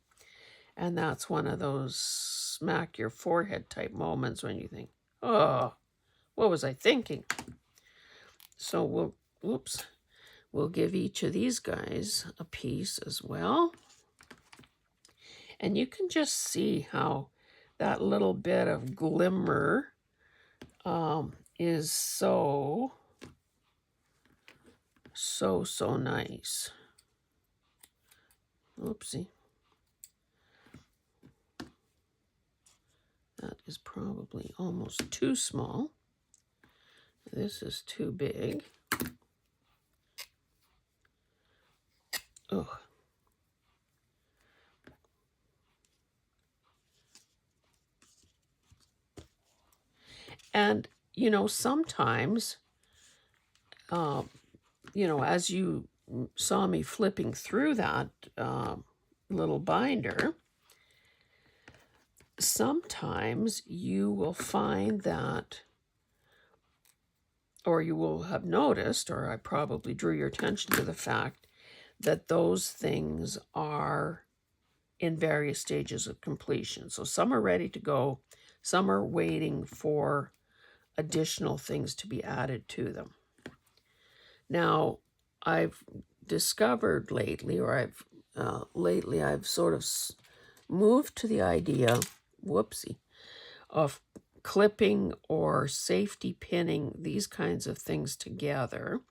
[SPEAKER 1] And that's one of those smack your forehead type moments when you think, oh, what was I thinking? So we'll give each of these guys a piece as well. And you can just see how that little bit of glimmer is so nice. Oopsie. That is probably almost too small. This is too big. Ugh. And, you know, sometimes, you know, as you saw me flipping through that little binder, sometimes you will find that, or you will have noticed, or I probably drew your attention to the fact that those things are in various stages of completion. So some are ready to go, some are waiting for additional things to be added to them. Now, I've discovered lately, or I've sort of moved to the idea, of clipping or safety pinning these kinds of things together,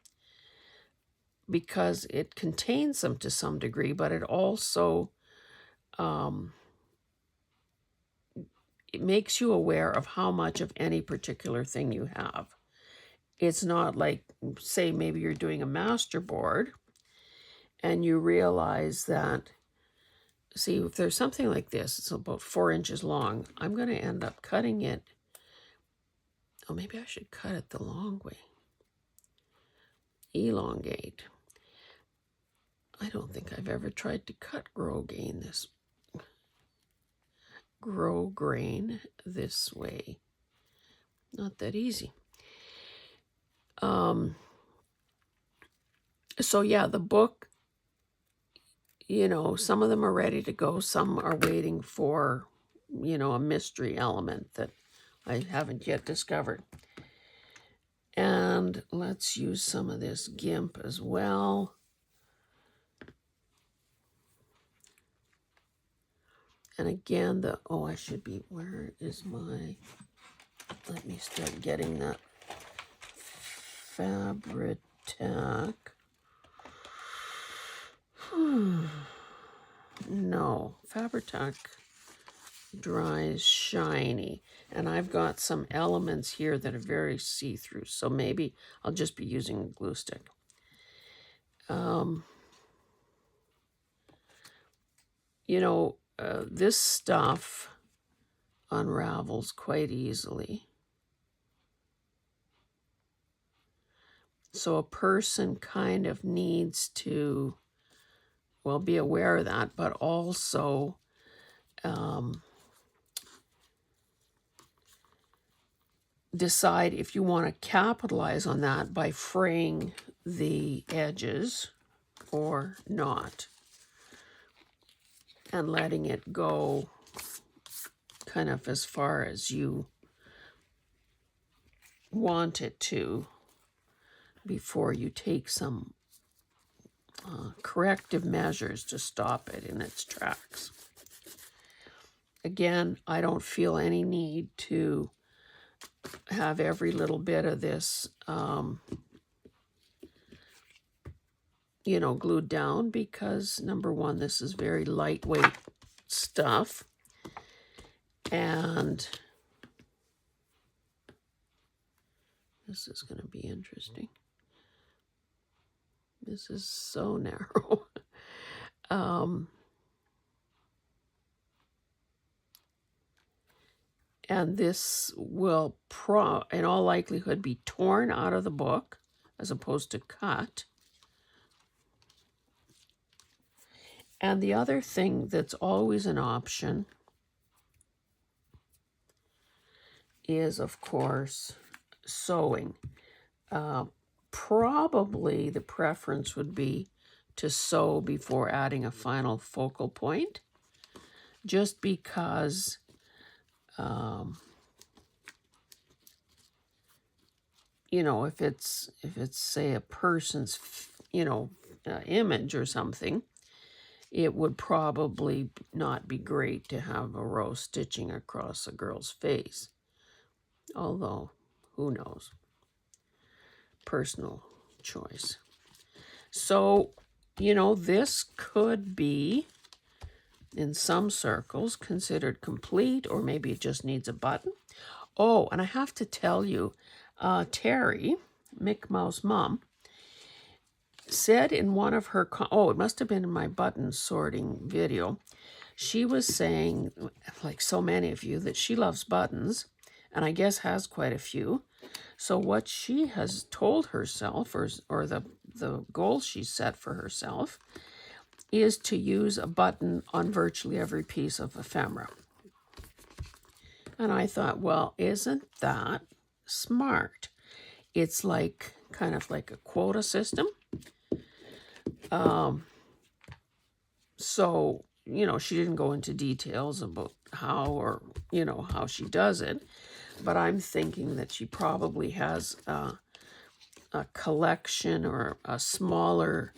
[SPEAKER 1] because it contains them to some degree, but it also it makes you aware of how much of any particular thing you have. It's not like, say, maybe you're doing a master board and you realize that see, if there's something like this, it's about 4 inches long, I'm going to end up cutting it. Oh, maybe I should cut it the long way. Elongate. I don't think I've ever tried to cut grosgrain this way. Not that easy. So yeah, the book, you know, some of them are ready to go. Some are waiting for, you know, a mystery element that I haven't yet discovered. And let's use some of this GIMP as well. And again, I should be, where is my, let me start getting that Fabri-Tac. No, Fabri-Tac dries shiny. And I've got some elements here that are very see-through. So maybe I'll just be using a glue stick. You know, this stuff unravels quite easily. So a person kind of needs to, well, be aware of that, but also decide if you want to capitalize on that by fraying the edges or not, and letting it go kind of as far as you want it to before you take some corrective measures to stop it in its tracks. Again, I don't feel any need to have every little bit of this, you know, glued down, because number one, this is very lightweight stuff. And this is going to be interesting. This is so narrow. And this will in all likelihood be torn out of the book as opposed to cut. And the other thing that's always an option is, of course, sewing. Probably the preference would be to sew before adding a final focal point, just because you know, if it's say a person's, you know, image or something, it would probably not be great to have a row stitching across a girl's face. Although, who knows? Personal choice. So, you know, this could be, in some circles, considered complete, or maybe it just needs a button. Oh, and I have to tell you, Terry, Mick Mouse Mom, said in one of her, it must have been in my button sorting video, she was saying, like so many of you, that she loves buttons, and I guess has quite a few. So what she has told herself, or the goal she set for herself, is to use a button on virtually every piece of ephemera. And I thought, well, isn't that smart? It's like kind of like a quota system. So, you know, she didn't go into details about how, or, you know, how she does it, but I'm thinking that she probably has a collection or a smaller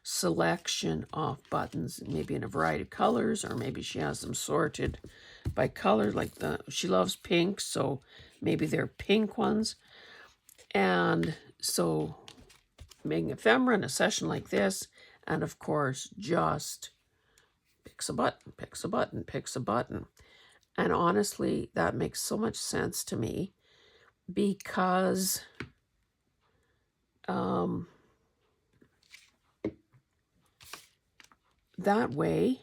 [SPEAKER 1] selection of buttons, maybe in a variety of colors, or maybe she has them sorted by color, like she loves pink, so maybe they're pink ones. And so making ephemera in a session like this, and of course just picks a button, picks a button, picks a button. And honestly, that makes so much sense to me, because that way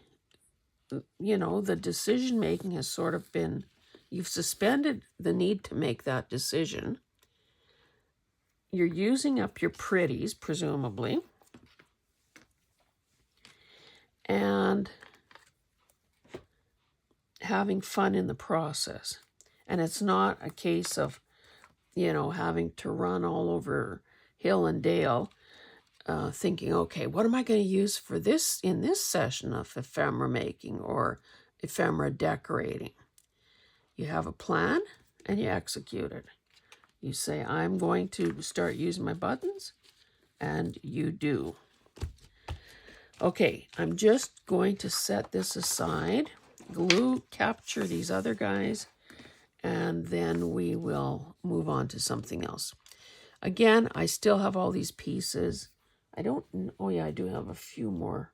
[SPEAKER 1] you know, the decision making has sort of been, you've suspended the need to make that decision. You're using up your pretties, presumably, and having fun in the process. And it's not a case of, you know, having to run all over hill and dale, thinking, okay, what am I going to use for this in this session of ephemera making or ephemera decorating? You have a plan and you execute it. You say, I'm going to start using my buttons, and you do. Okay, I'm just going to set this aside, capture these other guys, and then we will move on to something else. Again, I still have all these pieces. Oh yeah, I do have a few more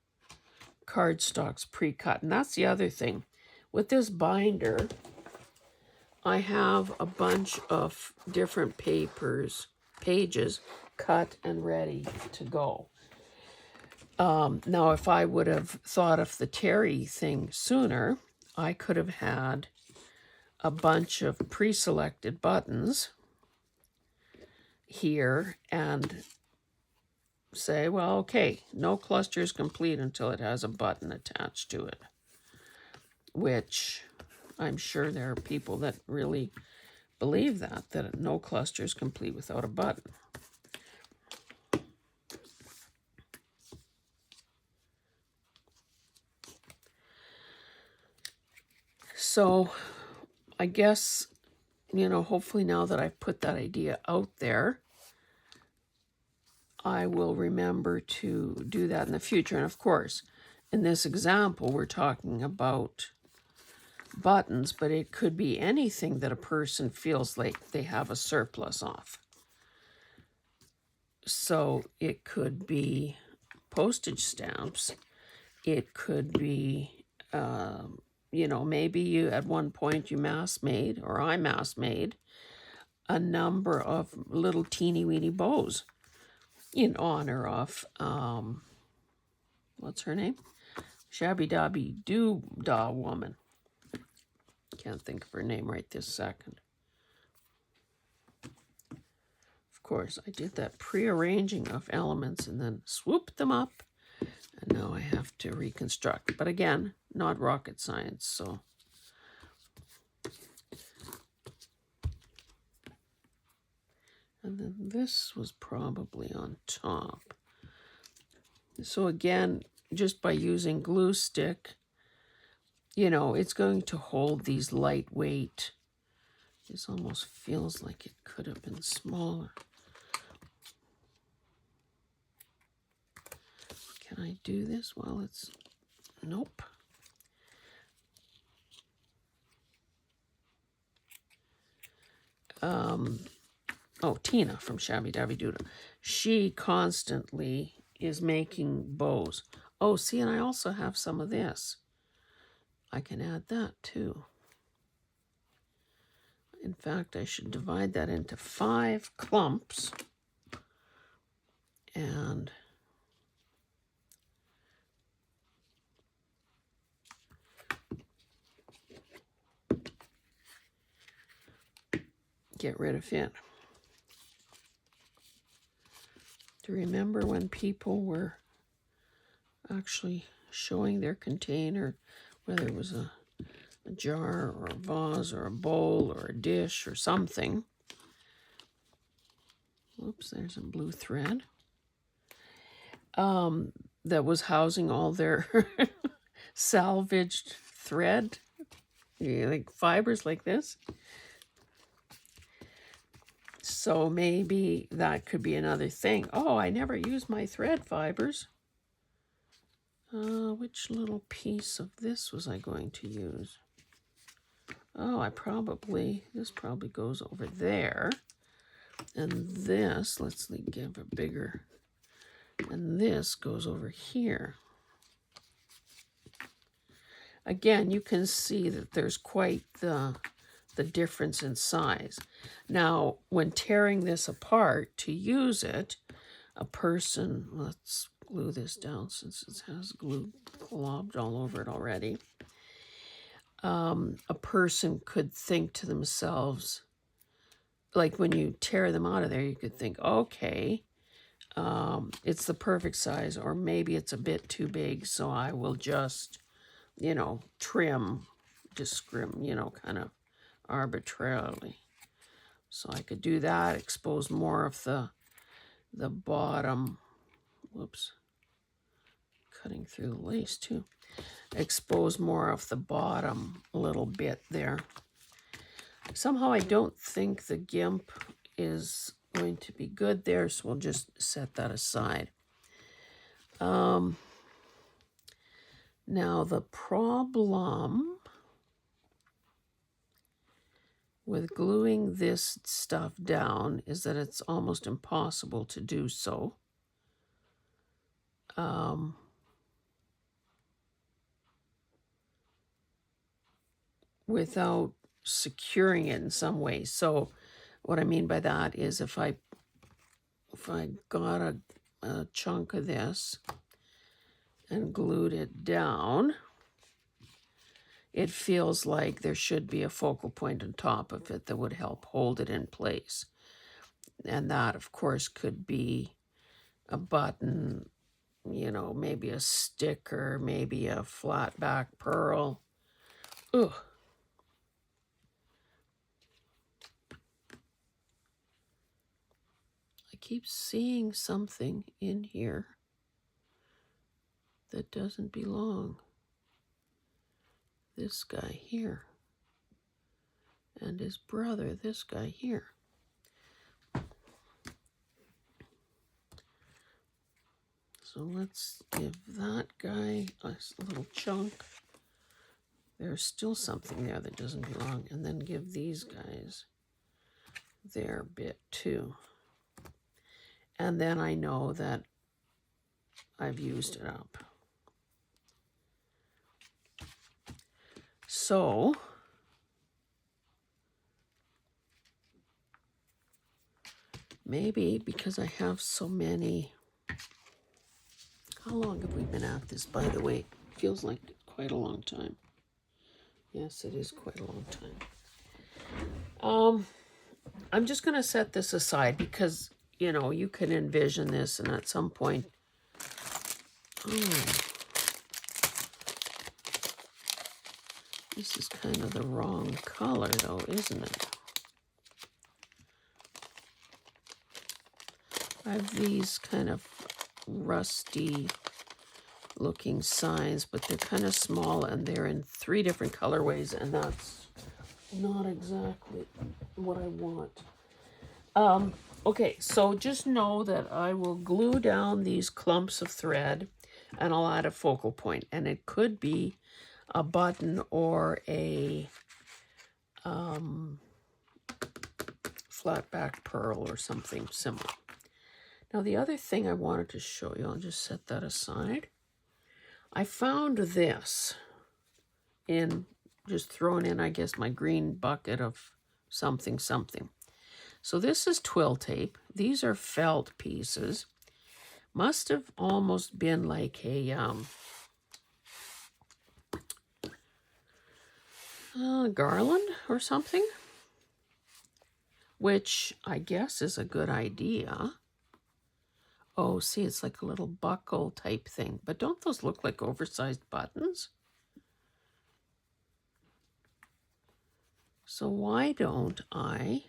[SPEAKER 1] cardstocks pre-cut, and that's the other thing. With this binder, I have a bunch of different pages cut and ready to go. Now, if I would have thought of the Terry thing sooner, I could have had a bunch of pre-selected buttons here and say, well, okay, no cluster is complete until it has a button attached to it, which I'm sure there are people that really believe that no cluster is complete without a button. So I guess, you know, hopefully now that I've put that idea out there, I will remember to do that in the future. And of course, in this example, we're talking about buttons, but it could be anything that a person feels like they have a surplus of. So it could be postage stamps. It could be, you know, maybe you at one point you mass made, or I mass made, a number of little teeny weeny bows in honor of, what's her name? Shabby Dabby Doo-Dah woman. Can't think of her name right this second. Of course, I did that pre-arranging of elements and then swooped them up. And now I have to reconstruct. But again, not rocket science, so. And then this was probably on top. So again, just by using glue stick, you know, it's going to hold these lightweight. This almost feels like it could have been smaller. Can I do this while it's, nope. Oh, Tina from Shabby Dabby Doo-Dah. She constantly is making bows. Oh, see, and I also have some of this. I can add that too. In fact, I should divide that into 5 clumps. And get rid of it. Do you remember when people were actually showing their container, whether it was a jar or a vase or a bowl or a dish or something? Whoops, there's some blue thread. That was housing all their salvaged thread, like fibers like this. So maybe that could be another thing. Oh, I never used my thread fibers. Which little piece of this was I going to use? Oh, this probably goes over there. And this, let's give a bigger, and this goes over here. Again, you can see that there's quite the difference in size. Now, when tearing this apart to use it, a person, let's glue this down since it has glue globbed all over it already. A person could think to themselves, like when you tear them out of there, you could think, okay, it's the perfect size, or maybe it's a bit too big, so I will just, you know, trim, you know, kind of arbitrarily. So I could do that, expose more of the bottom. Whoops. Cutting through the lace too. Expose more of the bottom little bit there. Somehow I don't think the GIMP is going to be good there, so we'll just set that aside. Now the problem with gluing this stuff down is that it's almost impossible to do so. Without securing it in some way. So what I mean by that is if I got a chunk of this and glued it down, it feels like there should be a focal point on top of it that would help hold it in place. And that, of course, could be a button, you know, maybe a sticker, maybe a flat back pearl. Ugh. I keep seeing something in here that doesn't belong. This guy here. And his brother, this guy here. So let's give that guy a little chunk. There's still something there that doesn't belong. And then give these guys their bit too. And then I know that I've used it up. So maybe because I have so many. How long have we been at this, by the way? Feels like quite a long time. Yes, it is quite a long time. I'm just going to set this aside because, you know, you can envision this, and at some point, this is kind of the wrong color, though, isn't it? I have these kind of rusty looking signs, but they're kind of small and they're in 3 different colorways, and that's not exactly what I want. Okay, so just know that I will glue down these clumps of thread and I'll add a focal point, and it could be a button or a flat back pearl or something similar. Now the other thing I wanted to show you, I'll just set that aside. I found this in, just throwing in, I guess, my green bucket of something. So this is twill tape. These are felt pieces. Must have almost been like a garland or something, which I guess is a good idea. Oh, see, it's like a little buckle type thing. But don't those look like oversized buttons? So why don't I,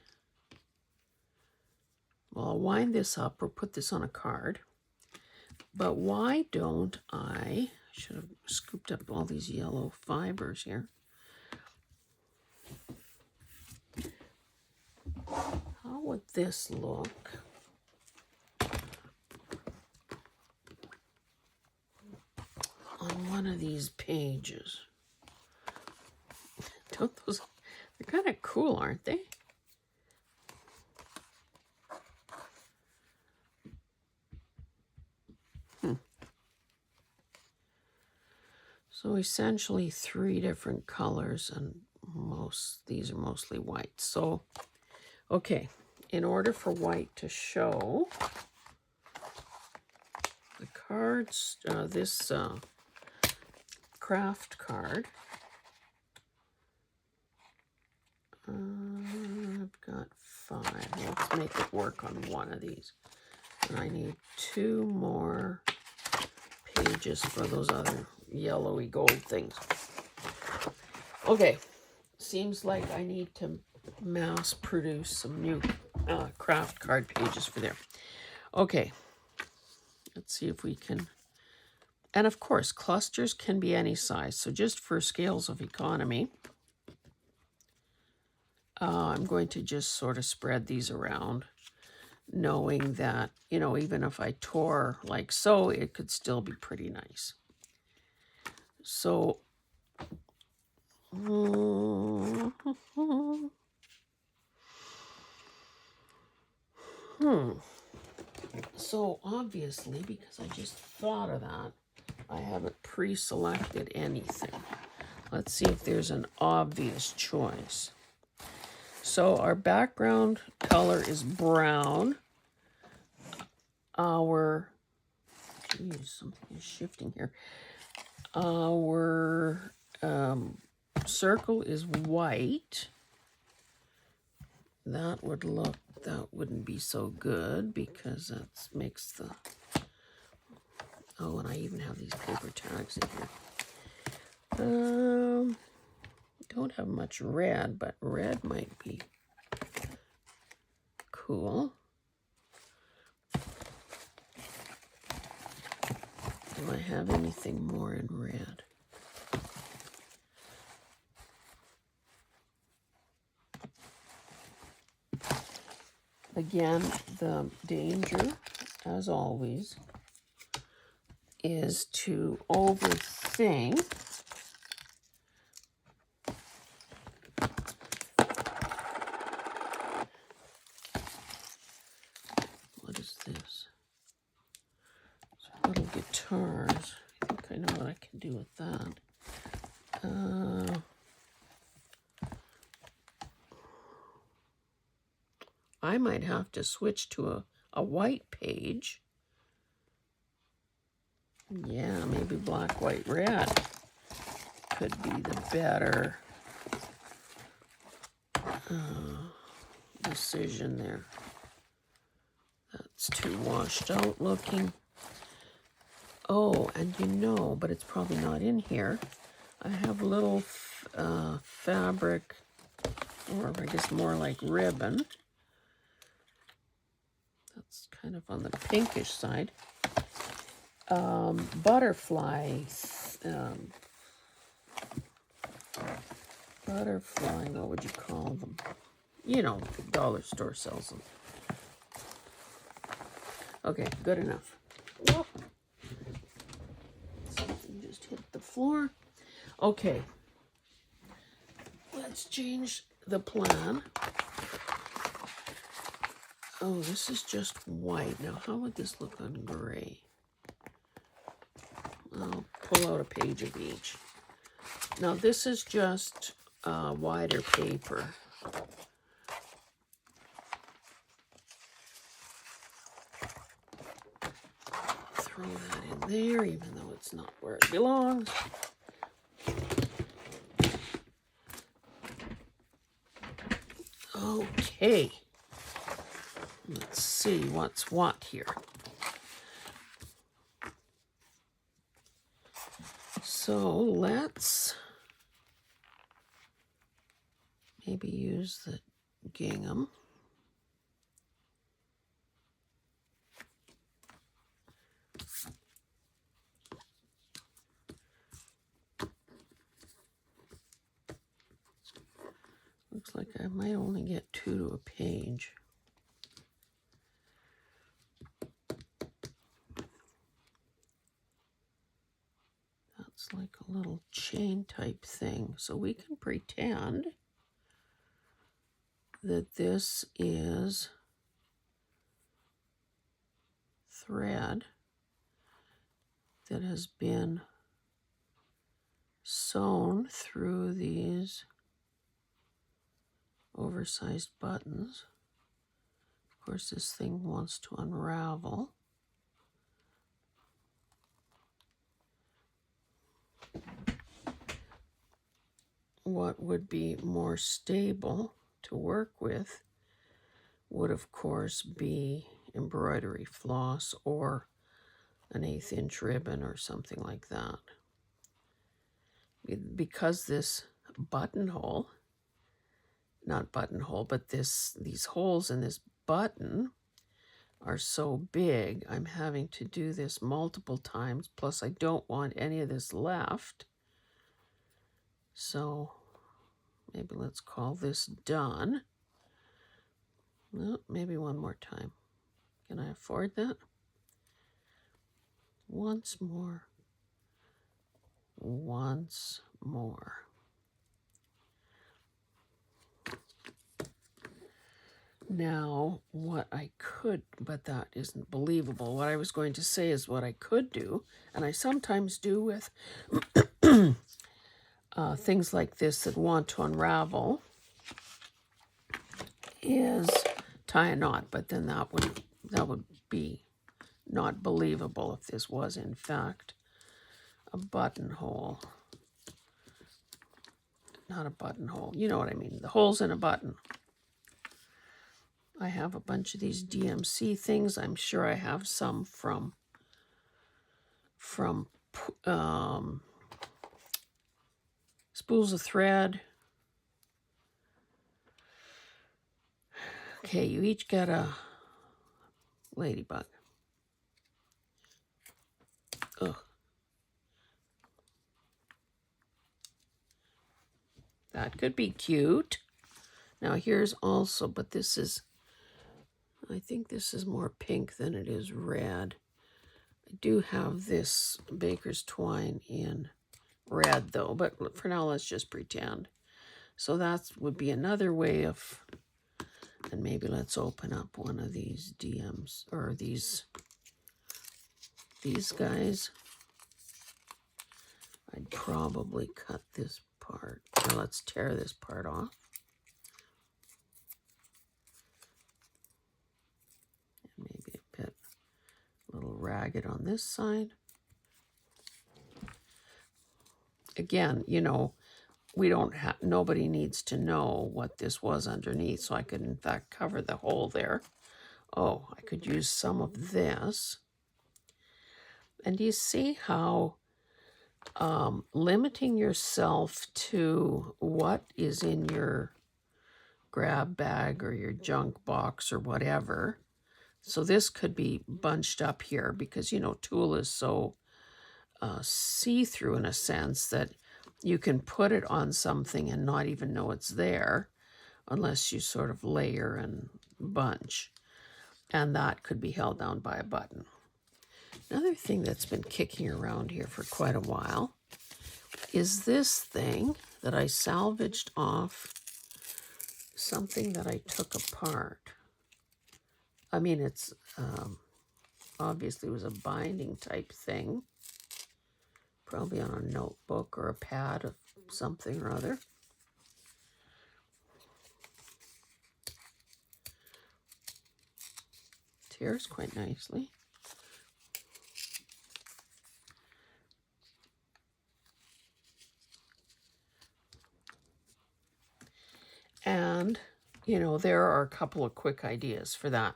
[SPEAKER 1] well, I'll wind this up or put this on a card. But why don't I should have scooped up all these yellow fibers here. How would this look? On one of these pages. Don't those, they're kind of cool, aren't they? So essentially 3 different colors, and these are mostly white. So, okay, in order for white to show, the cards, this craft card. I've got 5. Let's make it work on one of these. And I need 2 more pages for those other yellowy gold things. Okay, seems like I need to mass produce some new craft card pages for there. Okay, let's see if we can. And of course, clusters can be any size. So just for scales of economy, I'm going to just sort of spread these around, knowing that, you know, even if I tore like so, it could still be pretty nice. So, so obviously, because I just thought of that, I haven't pre-selected anything. Let's see if there's an obvious choice. So our background color is brown. Our, geez, something is shifting here. Our circle is white. That wouldn't be so good because that makes the, oh, and I even have these paper tags in here. Don't have much red, but red might be cool. Do I have anything more in red? Again, the danger, as always, is to overthink. What is this? So little guitars. I think I know what I can do with that. I might have to switch to a white page. Yeah, maybe black, white, red could be the better decision there. That's too washed out looking. Oh, and you know, but it's probably not in here, I have little fabric, or I guess more like ribbon. That's kind of on the pinkish side. Butterflies. Butterfly, what would you call them? You know, the dollar store sells them. Okay, good enough. Whoop. Something just hit the floor. Okay, let's change the plan. Oh, this is just white. Now, how would this look on gray? I'll pull out a page of each. Now, this is just wider paper. Throw that in there, even though it's not where it belongs. Okay. Let's see what's what here. So let's maybe use the gingham. Looks like I might only get 2 to a page. That's like a little chain type thing. So we can pretend that this is thread that has been sewn through these oversized buttons. Of course, this thing wants to unravel. what would be more stable to work with would, of course, be embroidery floss or an 1/8 inch ribbon or something like that. Because this buttonhole, not buttonhole, but these holes in this button are so big, I'm having to do this multiple times. Plus, I don't want any of this left. So maybe let's call this done. Well, maybe one more time. Can I afford that? Once more. Once more. Now, what I could, but that isn't believable. What I was going to say is what I could do, and I sometimes do with things like this that want to unravel, is tie a knot, but then that would be not believable if this was in fact a buttonhole. Not a buttonhole, you know what I mean, the holes in a button. I have a bunch of these DMC things. I'm sure I have some from spools of thread. Okay, you each get a ladybug. Ugh. That could be cute. Now here's also, but this is, I think this is more pink than it is red. I do have this baker's twine in red though, but for now let's just pretend. So that would be another way of, and maybe let's open up one of these DMs, or these guys. I'd probably cut this part. Now let's tear this part off. And maybe a bit, a little ragged on this side. Again, you know, we don't have, nobody needs to know what this was underneath, so I could in fact cover the hole there. Oh, I could use some of this. And do you see how limiting yourself to what is in your grab bag or your junk box or whatever. So this could be bunched up here because, you know, tulle is so see-through in a sense that you can put it on something and not even know it's there unless you sort of layer and bunch. And that could be held down by a button. Another thing that's been kicking around here for quite a while is this thing that I salvaged off something that I took apart. I mean, it's obviously was a binding type thing, probably on a notebook or a pad of something or other. Tears quite nicely. And, you know, there are a couple of quick ideas for that.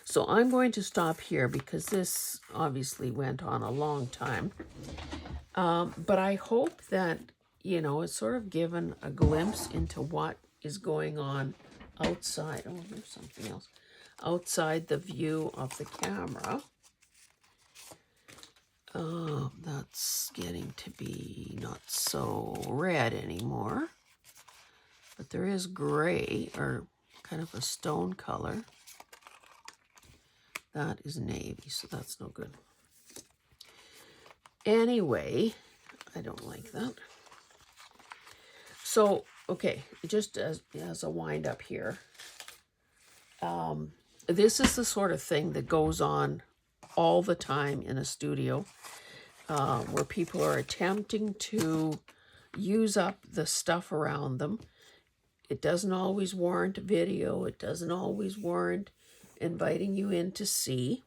[SPEAKER 1] So I'm going to stop here because this obviously went on a long time. But I hope that, you know, it's sort of given a glimpse into what is going on outside. Oh, there's something else. Outside the view of the camera. That's getting to be not so red anymore. But there is gray, or kind of a stone color. That is navy, so that's no good. Anyway, I don't like that. So, okay, just as a wind up here, this is the sort of thing that goes on all the time in a studio where people are attempting to use up the stuff around them. It doesn't always warrant video. It doesn't always warrant inviting you in to see.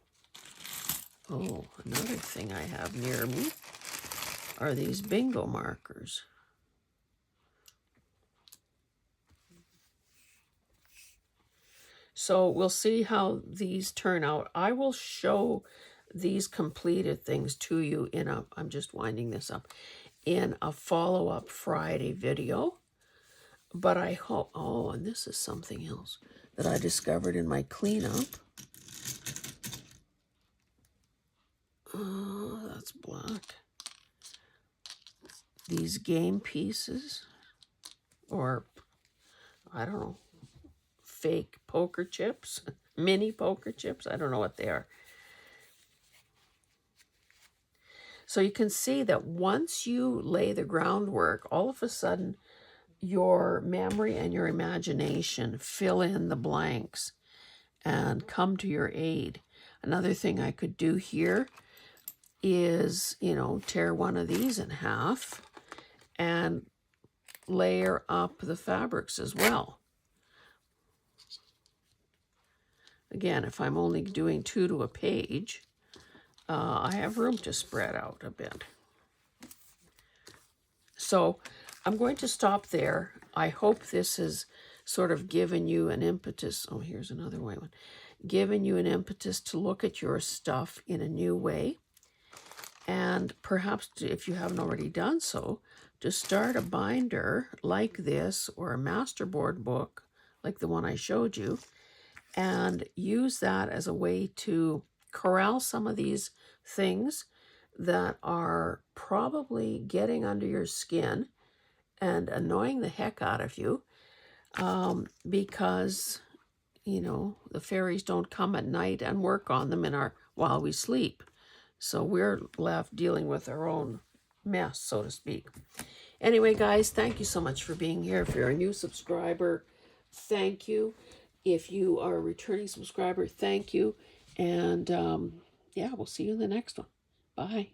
[SPEAKER 1] Oh, another thing I have near me are these bingo markers. So we'll see how these turn out. I will show these completed things to you in a, I'm just winding this up, in a follow-up Friday video. But I hope, oh, and this is something else that I discovered in my cleanup. Oh, that's black. These game pieces, or I don't know, fake poker chips, mini poker chips. I don't know what they are. So you can see that once you lay the groundwork, all of a sudden your memory and your imagination fill in the blanks and come to your aid. Another thing I could do here is, you know, tear one of these in half and layer up the fabrics as well. Again, if I'm only doing 2 to a page, I have room to spread out a bit. So I'm going to stop there. I hope this has sort of given you an impetus. Oh, here's another white one. Given you an impetus to look at your stuff in a new way. And perhaps, if you haven't already done so, to start a binder like this or a masterboard book like the one I showed you, and use that as a way to corral some of these things that are probably getting under your skin and annoying the heck out of you, because, you know, the fairies don't come at night and work on them while we sleep. So we're left dealing with our own mess, so to speak. Anyway, guys, thank you so much for being here. If you're a new subscriber, thank you. If you are a returning subscriber, thank you. And yeah, we'll see you in the next one. Bye.